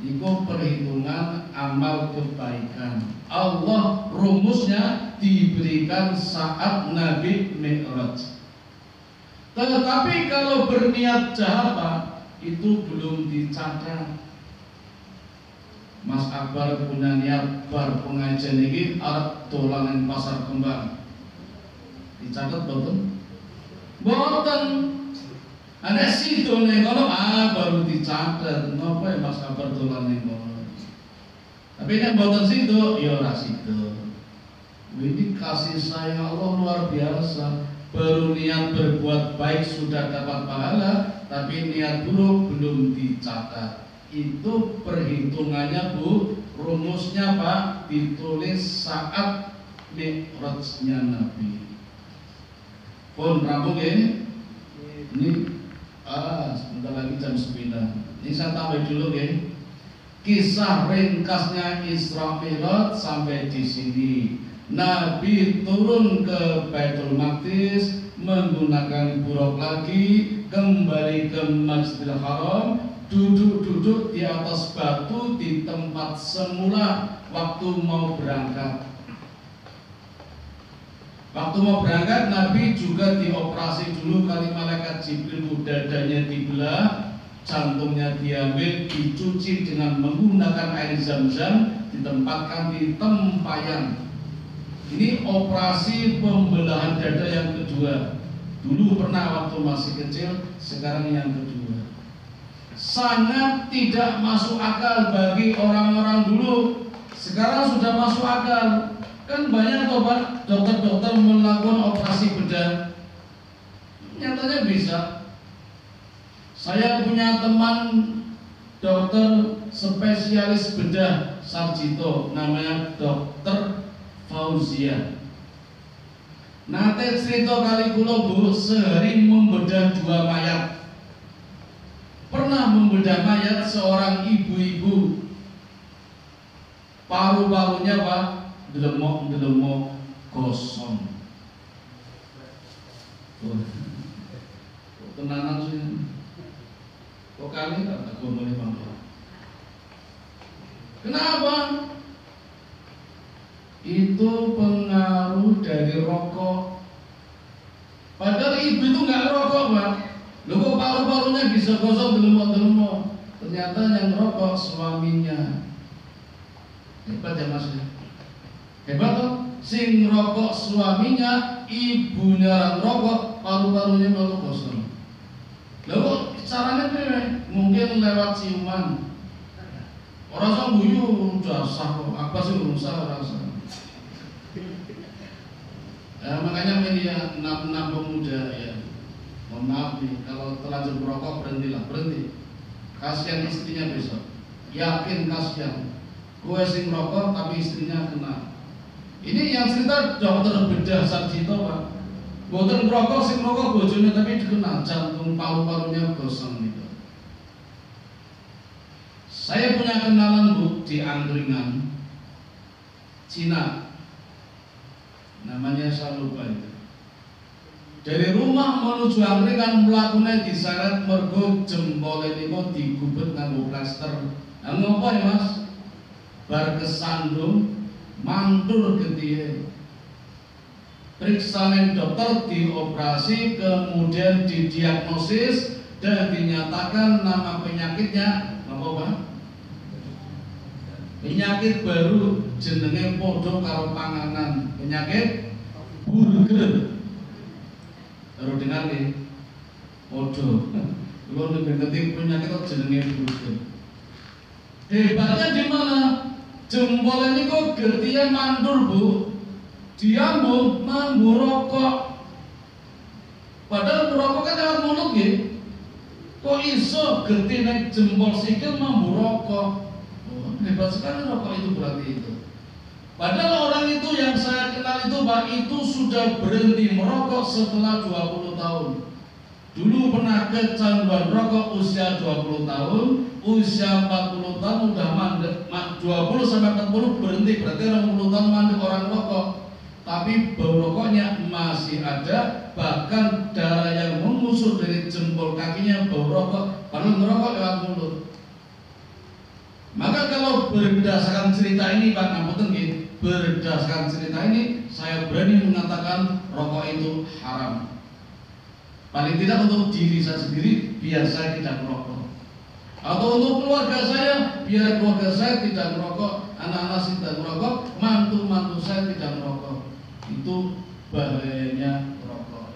Itu perhitungan amal kebaikan. Allah rumusnya diberikan saat Nabi Mi'raj. Tetapi kalau berniat jahat Pak, itu belum dicatat. Mas Akbar punya niat bar pengajian ini arep dolanan pasar kembang. Dicatat boten? Boten. Ada situ nih kalau baru dicatat. Napa ya Mas Akbar dolanan kono. Tapi nek boten situ, ya ora situ. Ini kasih sayang Allah luar biasa. baru niat berbuat baik sudah dapat pahala, tapi niat buruk belum dicatat. Itu perhitungannya Bu, rumusnya Pak, ditulis saat mi'rajnya Nabi. Pun rampung ya? Ini sebentar lagi jam 9. Ini saya tambah dulu ya. Kisah ringkasnya Isra Mi'raj sampai di sini. Nabi turun ke Baitul Maqdis menggunakan buruk lagi, kembali ke Masjidil Haram, duduk-duduk di atas batu di tempat semula waktu mau berangkat. Waktu mau berangkat, Nabi juga dioperasi dulu kali malaikat Jibril, dadanya dibelah, jantungnya diambil, dicuci dengan menggunakan air zam-zam, ditempatkan di tempayan. Ini operasi pembelahan dada yang kedua. Dulu pernah waktu masih kecil, sekarang yang kedua. Sangat tidak masuk akal bagi orang-orang dulu. Sekarang sudah masuk akal. Kan banyak Pak, dokter-dokter melakukan operasi bedah. Nyatanya bisa. Saya punya teman dokter spesialis bedah Sarjito, namanya Dokter Fauzia. Nate cerita kali kula Bu, sehari membedah 2 mayat. Pernah membedah mayat seorang ibu-ibu, paru-parunya Pak delemok gosong. Tenanan sih. Kok kali tak boleh Bang? Kenapa? Itu pengaruh dari rokok. Padahal ibu itu nggak rokok Pak. Loh kok paru-parunya bisa gosong delemok-delemok? Ternyata yang rokok suaminya. Hebat ya Mas. Hebat toh? Sing rokok suaminya, ibunya rokok, paru-parunya malah gosong. Loh caranya bagaimana? Mungkin lewat ciuman. Orang sang guyu udah sah kok. Apa sih urusan orang sah? Makanya media enam pemuda ya, mohon maaf nih kalau terlanjur merokok berhenti. Kasihan istrinya besok. Yakin kasihan. Gue sing merokok tapi istrinya kena. Ini yang cerita dokter bedah Sarjito Pak. Bukan merokok sing merokok bojone tapi dikena jantung paru-parunya gosong gitu. Saya punya kenalan Bu di Angkringan, Cina. Namanya saya lupa itu. Dari rumah menuju Angkringan melakukannya diseret mergo jempol ini kok digubet nganggo plaster. Nah ngopo ya Mas? Bar kesandung mantul getihe. Periksaan dokter, dioperasi, kemudian didiagnosis dan dinyatakan nama penyakitnya apa Pak? Penyakit baru jenenge podo karo panganan, penyakit burger. Baru dengar nih, podo. Kalau ngerti penyakit kok jenenge burger. Hebatnya di mana? Jempol ini kok getian mandur Bu. Dia mambu rokok. Padahal merokok kan lewat mulut ya. Kok iso getine jempol sikil mambu rokok? Hebat sekali rokok itu berarti itu. Padahal orang itu yang saya kenal itu Pak, itu sudah berhenti merokok setelah 20 tahun. Dulu pernah kecanduan rokok usia 20 tahun, usia 40 tahun udah mandek, 20 sampai 40 berhenti, berarti 60 tahun mandek orang rokok. Tapi bau rokoknya masih ada, bahkan darah yang mengusur dari jempol kakinya bau rokok, padahal merokok lewat mulut. Maka kalau berdasarkan cerita ini Pak Ngapunten nggih, berdasarkan cerita ini saya berani mengatakan rokok itu haram. Paling tidak untuk diri saya sendiri biar saya tidak merokok. Atau untuk keluarga saya biar keluarga saya tidak merokok, anak-anak saya tidak merokok, mantu-mantu saya tidak merokok. Itu bahayanya rokok.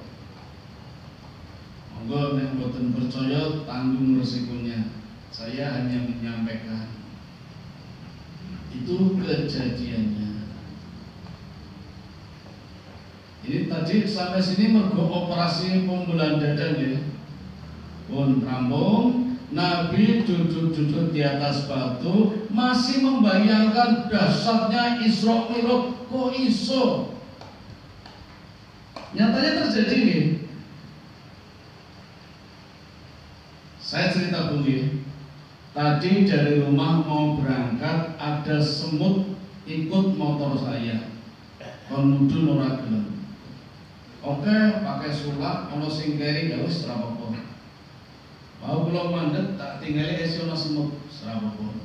Monggo nek mboten percaya tanggung resikonya. Saya hanya menyampaikan. Itu kejadiannya. Ini tadi sampai sini mergo operasi pembelaan dada ya. Pun rampung, Nabi duduk-duduk di atas batu masih membayangkan dahsyatnya Isra Mi'raj. Kok iso? Nyatanya terjadi nih. Saya cerita dulu. Tadi dari rumah mau berangkat ada semut ikut motor saya. Konudun ora gelem. Oke, pakai sulap, ono sing keri ya wis ora apa-apa. Mau kula mandeg tak tingali esi ono semut, ora apa-apa.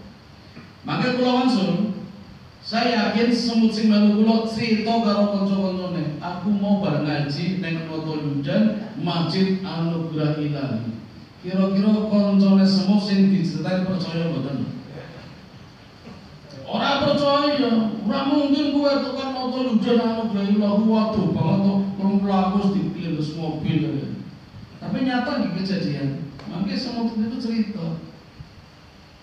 Mangke kula wangsul, saya yakin semut sing melu kula crita karo kanca-kancane, aku mau bar ngaji ning Notoyudan Masjid Anugerah Ilahi. Kira-kira kancane semut sing diceritain percaya mboten? Ora percaya, ora mungkin kowe tekan Notoyudan Anugerah Ilahi waduh banget kok mlaku dipilih terus mobil. Tapi nyata di kejadian. Mangke semut itu cerita.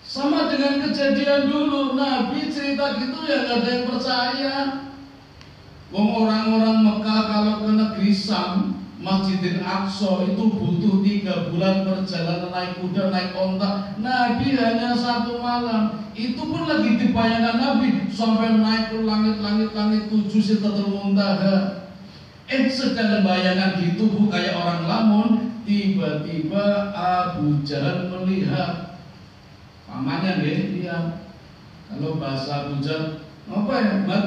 Sama dengan kejadian dulu, Nabi cerita gitu ya gak ada yang percaya. Wong orang-orang Mekah kalau ke negeri Sam, Masjidil Aqsa itu butuh 3 bulan perjalanan naik kuda, naik onta. Nabi hanya 1 malam. Itu pun lagi dibayangkan Nabi sampai naik ke langit 7 Sidratul Muntaha. Sedang bayangan gitu bu kayak orang lamun, tiba-tiba Abu Jahal melihat pamannya dia. Kalau bahasa Abu Jahal, apa ya Mat?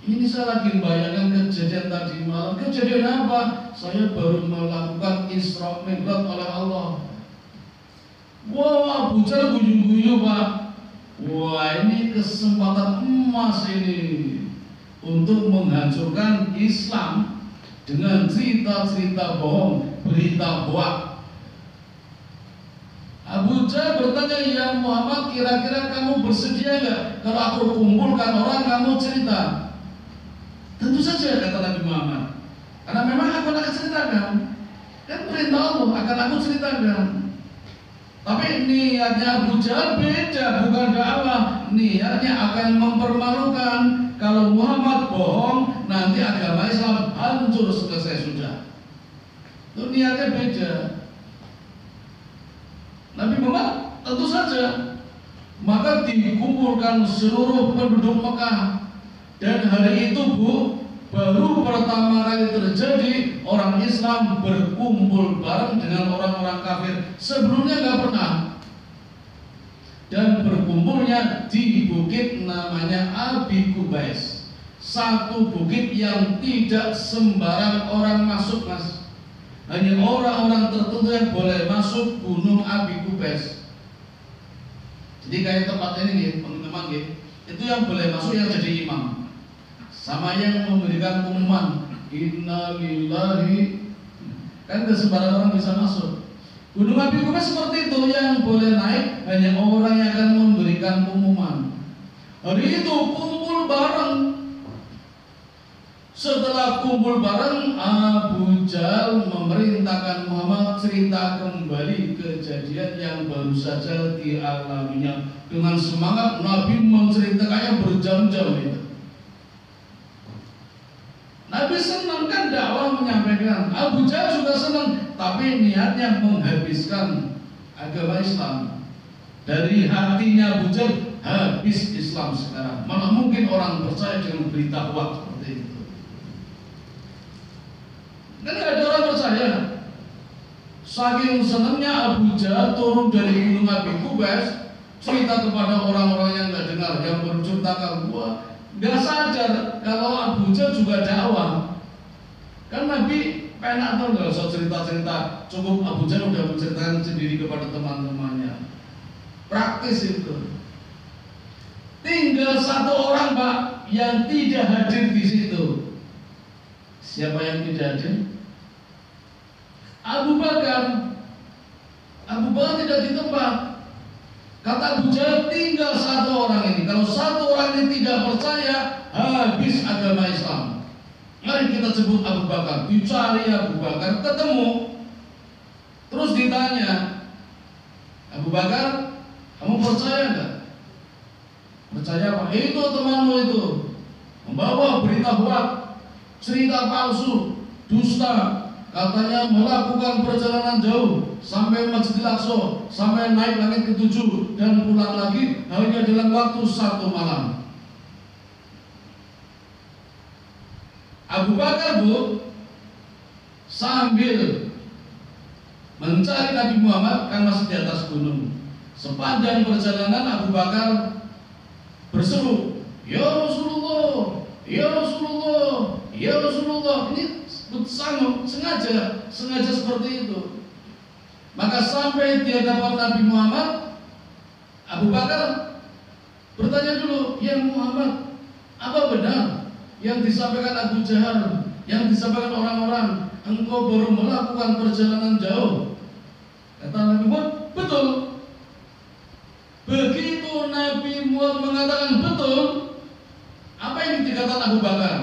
Ini saya lagi bayangkan kejadian tadi malam. Kejadian apa? Saya baru melakukan Isra Mi'raj oleh Allah. Wah, Abu Jahal guyu-guyu pak. Wah, ini kesempatan emas ini untuk menghancurkan Islam dengan cerita-cerita bohong, berita hoak. Abu Jahal bertanya, ya Muhammad, kira-kira kamu bersedia nggak kalau aku kumpulkan orang kamu cerita? Tentu saja kata Nabi Muhammad, karena memang aku akan ceritakan. Kan perintah Allah akan aku ceritakan. Tapi niatnya Abu Jahal beda, bukan dakwah. Niatnya akan mempermalukan. Kalau Muhammad bohong, nanti agama Islam hancur selesai sudah. Itu niatnya beda. Nabi Muhammad tentu saja. Maka dikumpulkan seluruh penduduk Mekah. Dan hari itu bu, baru pertama kali terjadi orang Islam berkumpul bareng dengan orang-orang kafir. Sebelumnya nggak pernah. Dan berkumpulnya di bukit namanya Abi Kubais. Satu bukit yang tidak sembarang orang masuk mas. Hanya orang-orang tertentu yang boleh masuk gunung Abi Kubais. Jadi kayak tempat ini teman-teman itu yang boleh masuk yang jadi imam. Sama yang memberikan pengumuman innalillahi. Kan gak sembarang orang bisa masuk. Gunung Abi Kubais seperti itu, yang boleh naik hanya orang yang akan memberikan pengumuman. Hari itu kumpul bareng. Setelah kumpul bareng, Abu Jahal memerintahkan Muhammad cerita kembali kejadian yang baru saja dialaminya. Dengan semangat Nabi menceritakannya berjam-jam itu. Nabi senang kan dakwah menyampaikan. Abu Jahal juga senang, tapi niatnya menghabiskan agama Islam. Dari hatinya Abu Jahal habis Islam sekarang. Mana mungkin orang percaya dengan berita hoax seperti itu. Kan gak ada orang percaya. Saking senangnya Abu Jahal turun dari gunung Abi Kubais, cerita kepada orang-orang yang gak dengar, yang berceritakan gua gak sadar kalau Abu Jahal juga dakwah. Kan Nabi enak tuh gak usah cerita-cerita, cukup Abu Jahal udah menceritakan sendiri kepada teman-temannya. Praktis itu. Tinggal 1 orang pak yang tidak hadir di situ. Siapa yang tidak hadir? Abu Bakar. Abu Bakar tidak di tempat. Kata Abu Jahal, tinggal 1 orang ini. Kalau 1 orang ini tidak percaya, habis agama Islam. Mari kita sebut Abu Bakar. Dicari Abu Bakar, ketemu. Terus ditanya, Abu Bakar, kamu percaya enggak? Percaya apa? Itu temanmu itu membawa berita hoax. cerita palsu, dusta. Katanya melakukan perjalanan jauh sampai Masjidil Aqsa, sampai naik langit ke-7 dan pulang lagi hanya dalam waktu 1 malam. Abu Bakar sambil mencari Nabi Muhammad kan masih di atas gunung. Sepanjang perjalanan Abu Bakar berseru, "Ya Rasulullah, ya Rasulullah, ya Rasulullah." Ini sengaja seperti itu. Maka sampai di hadapan Nabi Muhammad, Abu Bakar bertanya dulu, "Ya Muhammad, apa benar yang disampaikan Abu Jahal, yang disampaikan orang-orang, engkau baru melakukan perjalanan jauh?" Kata Nabi Muhammad, "Betul." Begitu Nabi Muhammad mengatakan betul, apa yang dikatakan Abu Bakar?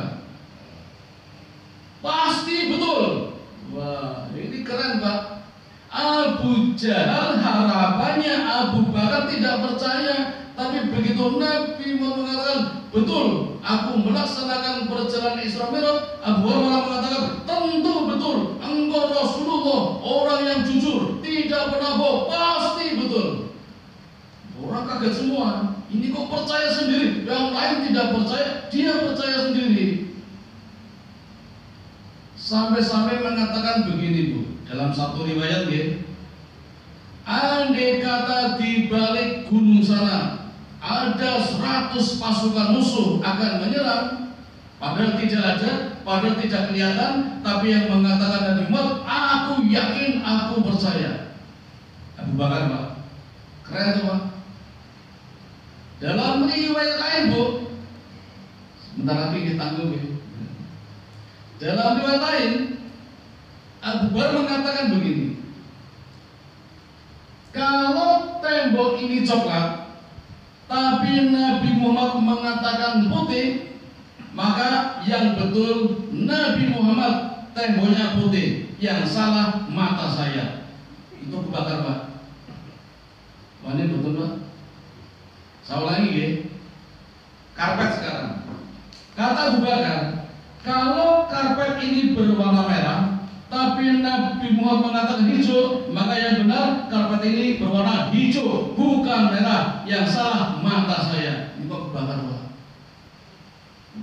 Pasti betul. Wah, ini keren Pak. Abu Jahal harapannya Abu Bakar tidak percaya, tapi begitu Nabi Muhammad mengatakan betul, aku melaksanakan perjalanan Isra Mi'raj, Abu Bakar malah mengatakan tentu betul, engkau Rasulullah, orang yang jujur, tidak pernah bohong, pasti betul. Orang kaget semua. Ini kok percaya sendiri, yang lain tidak percaya, dia percaya sendiri. Sampai-sampai mengatakan begini Bu, dalam satu riwayat ya, andai kata di balik gunung sana ada 100 pasukan musuh akan menyerang, padahal tidak ada, padahal tidak kelihatan, tapi yang mengatakan Nabi Muhammad, aku yakin, aku percaya. Abu Bakar Pak, keren tuh Pak. Dalam riwayat lain Bu, sebentar lagi kita tanggung ya. Dalam riwayat lain, Abu Bakar mengatakan begini, kalau tembok ini coklat, tapi Nabi Muhammad mengatakan putih, maka yang betul Nabi Muhammad temboknya putih, yang salah mata saya. Itu Abu Bakar Pak. Wah, ini betul Pak. Saya ulangi ya, karpet sekarang. Kata Abu Bakar, kalau karpet ini berwarna merah, tapi Nabi Muhammad mengatakan hijau, maka yang benar karpet ini berwarna hijau, bukan merah. Yang salah mata saya. Ini kok Abu Bakar Pak.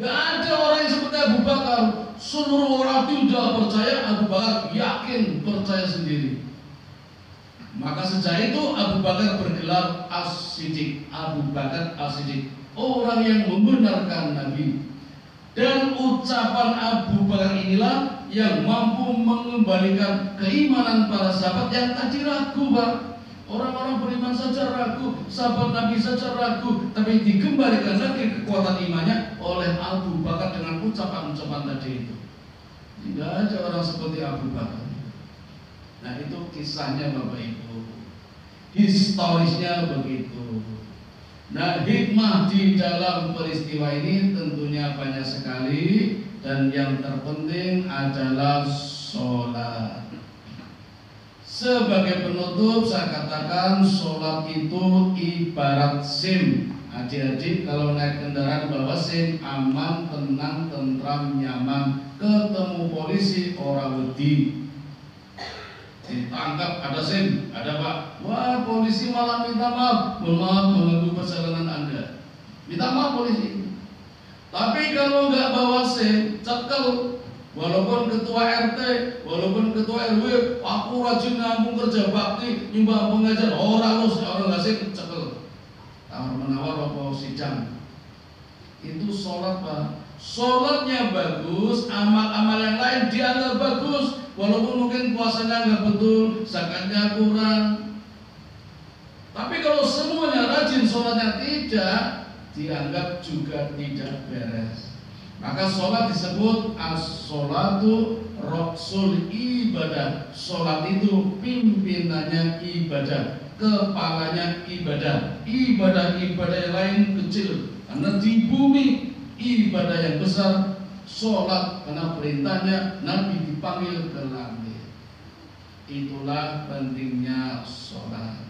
Gak ada orang yang seperti Abu Bakar. Seluruh orang tidak percaya, Abu Bakar yakin, percaya sendiri. Maka sejak itu Abu Bakar bergelar As-Siddiq. Abu Bakar As-Siddiq, orang yang membenarkan Nabi. Dan ucapan Abu Bakar inilah yang mampu mengembalikan keimanan para sahabat yang tadi ragu Pak. Orang-orang beriman saja ragu, sahabat Nabi saja ragu, tapi dikembalikan lagi kekuatan imannya oleh Abu Bakar dengan ucapan-ucapan tadi itu. Tidak ada orang seperti Abu Bakar. Nah itu kisahnya Bapak Ibu, historisnya begitu. Nah hikmah di dalam peristiwa ini tentunya banyak sekali, dan yang terpenting adalah sholat. Sebagai penutup saya katakan sholat itu ibarat SIM. Adik-adik kalau naik kendaraan bawa SIM, aman, tenang, tentram, nyaman. Ketemu polisi orang wedi, ditangkap, ada SIM, ada Pak. Wah polisi malah minta maaf, mohon maaf mengganggu perjalanan Anda. Minta maaf polisi. Tapi kalau nggak bawa SIM, cekel. Walaupun ketua RT, walaupun ketua RW, aku rajin ngambung kerja bakti, nyumbang pengajar, orang nggak SIM, cekel. Tawar menawar apa sidang. Itu sholat Pak. Sholatnya bagus, amal-amal yang lain dianggap bagus. Walaupun mungkin puasanya nggak betul, zakatnya kurang, tapi kalau semuanya rajin, sholatnya tidak, dianggap juga tidak beres. Maka sholat disebut as-sholatu roksul ibadah. Sholat itu pimpinannya ibadah, kepalanya ibadah. Ibadah-ibadah yang lain kecil, karena di bumi ibadah yang besar sholat, karena perintahnya Nabi dipanggil ke langit. Itulah pentingnya sholat.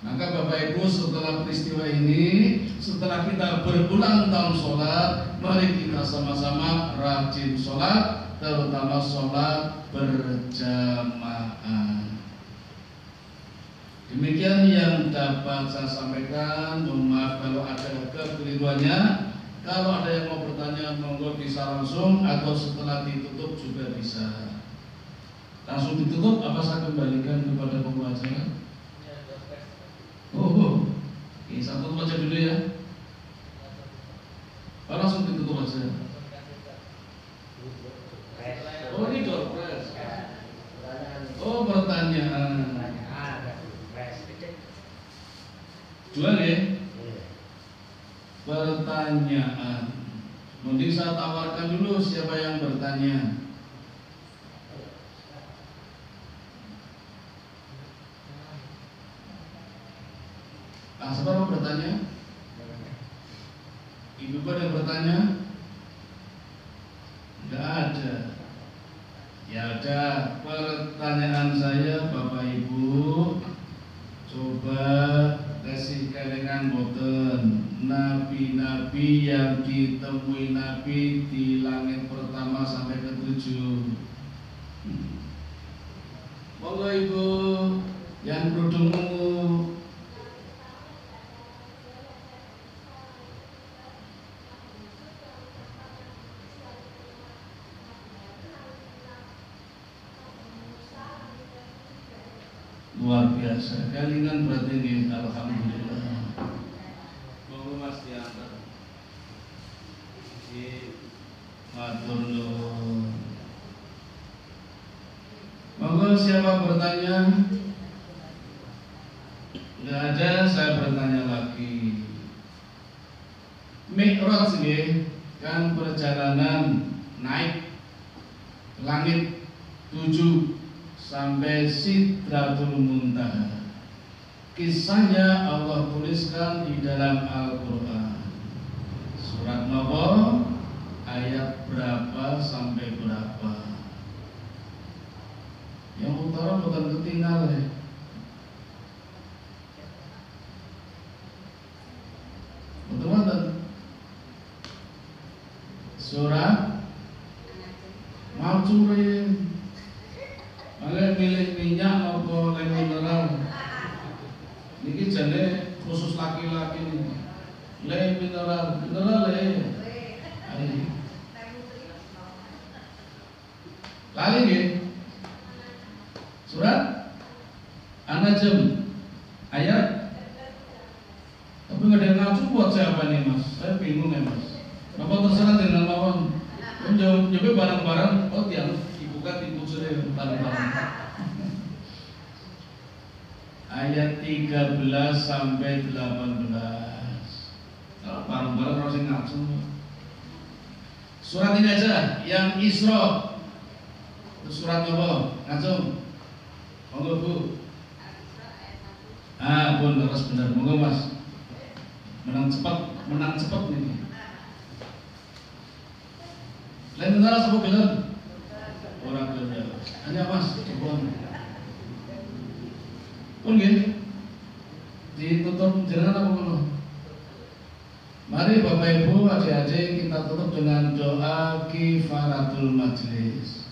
Maka Bapak Ibu, setelah peristiwa ini, setelah kita berulang tahun sholat, mari kita sama-sama rajin sholat, terutama sholat berjamaah. Demikian yang dapat saya sampaikan. Mohon maaf kalau ada kekeliruannya. Kalau ada yang mau bertanya, monggo bisa langsung, atau setelah ditutup juga bisa. Langsung ditutup apa saya kembalikan kepada pembaca? Oke, satu baca dulu ya. Langsung ditutup aja. Oh, ini doorpress. Oh, pertanyaan. Jual ya? Pertanyaan. Mending saya tawarkan dulu siapa yang bertanya. Siapa yang bertanya? Ibu ada yang bertanya? Tidak ada. Ya ada. Pertanyaan saya, Bapak Ibu, coba kasih kelingan boten. Nabi-nabi yang ditemui Nabi di langit pertama sampai ke-7. Monggo Ibu yang kerudung ungu. Luar biasa, kalingan berarti ini, alhamdulillah. Monggo Mas diantar. Matur nuwun. Monggo siapa bertanya? Tidak ada, saya bertanya lagi. Mi'raj nggih, kan perjalanan naik langit 7 sampai Sidratul Muntaha. Kisahnya Allah tuliskan di dalam Al-Quran. Surat Naba, ayat berapa sampai berapa? Yang utara bukan ketinggalan ya. Betul-betul. Surat Macurin. Maka milih minyak atau lem mineral. Ini jane khusus laki-laki nih. Lem mineral, lem. Lali nggih. Surat An-Najm ayat. Tapi nggak ada yang ngacu buat siapa nih Mas? Saya bingung ya Mas. Bapak terserah dengan mawon. Menjawab barang-barang. Oh tiang dibuka tipu sudah barang-barang. Ayat 13 sampai 18. Kalau barang-barang harus ngacu. Surat ini aja, yang Isra. Surat apa? Ngacu. Monggo Bu. Pun terus benar. Monggo Mas. Menang cepat nih. Lain benar sebut gelem. Orang gelem. Hanya Mas, coba. Pun nggih. Ditutup jenengan apa ngono? Mari Bapak Ibu, adik-adik, kita tutup dengan doa kifaratul majlis.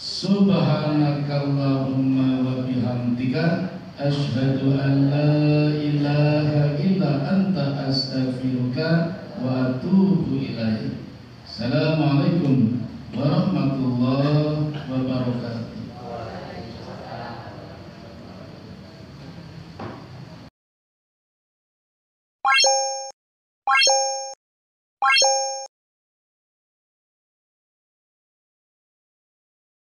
Subhanakallahumma wa bihamdika asyhadu an la ilaha illa anta astaghfiruka wa atubu ilaik. Assalamualaikum warahmatullahi wabarakatuh.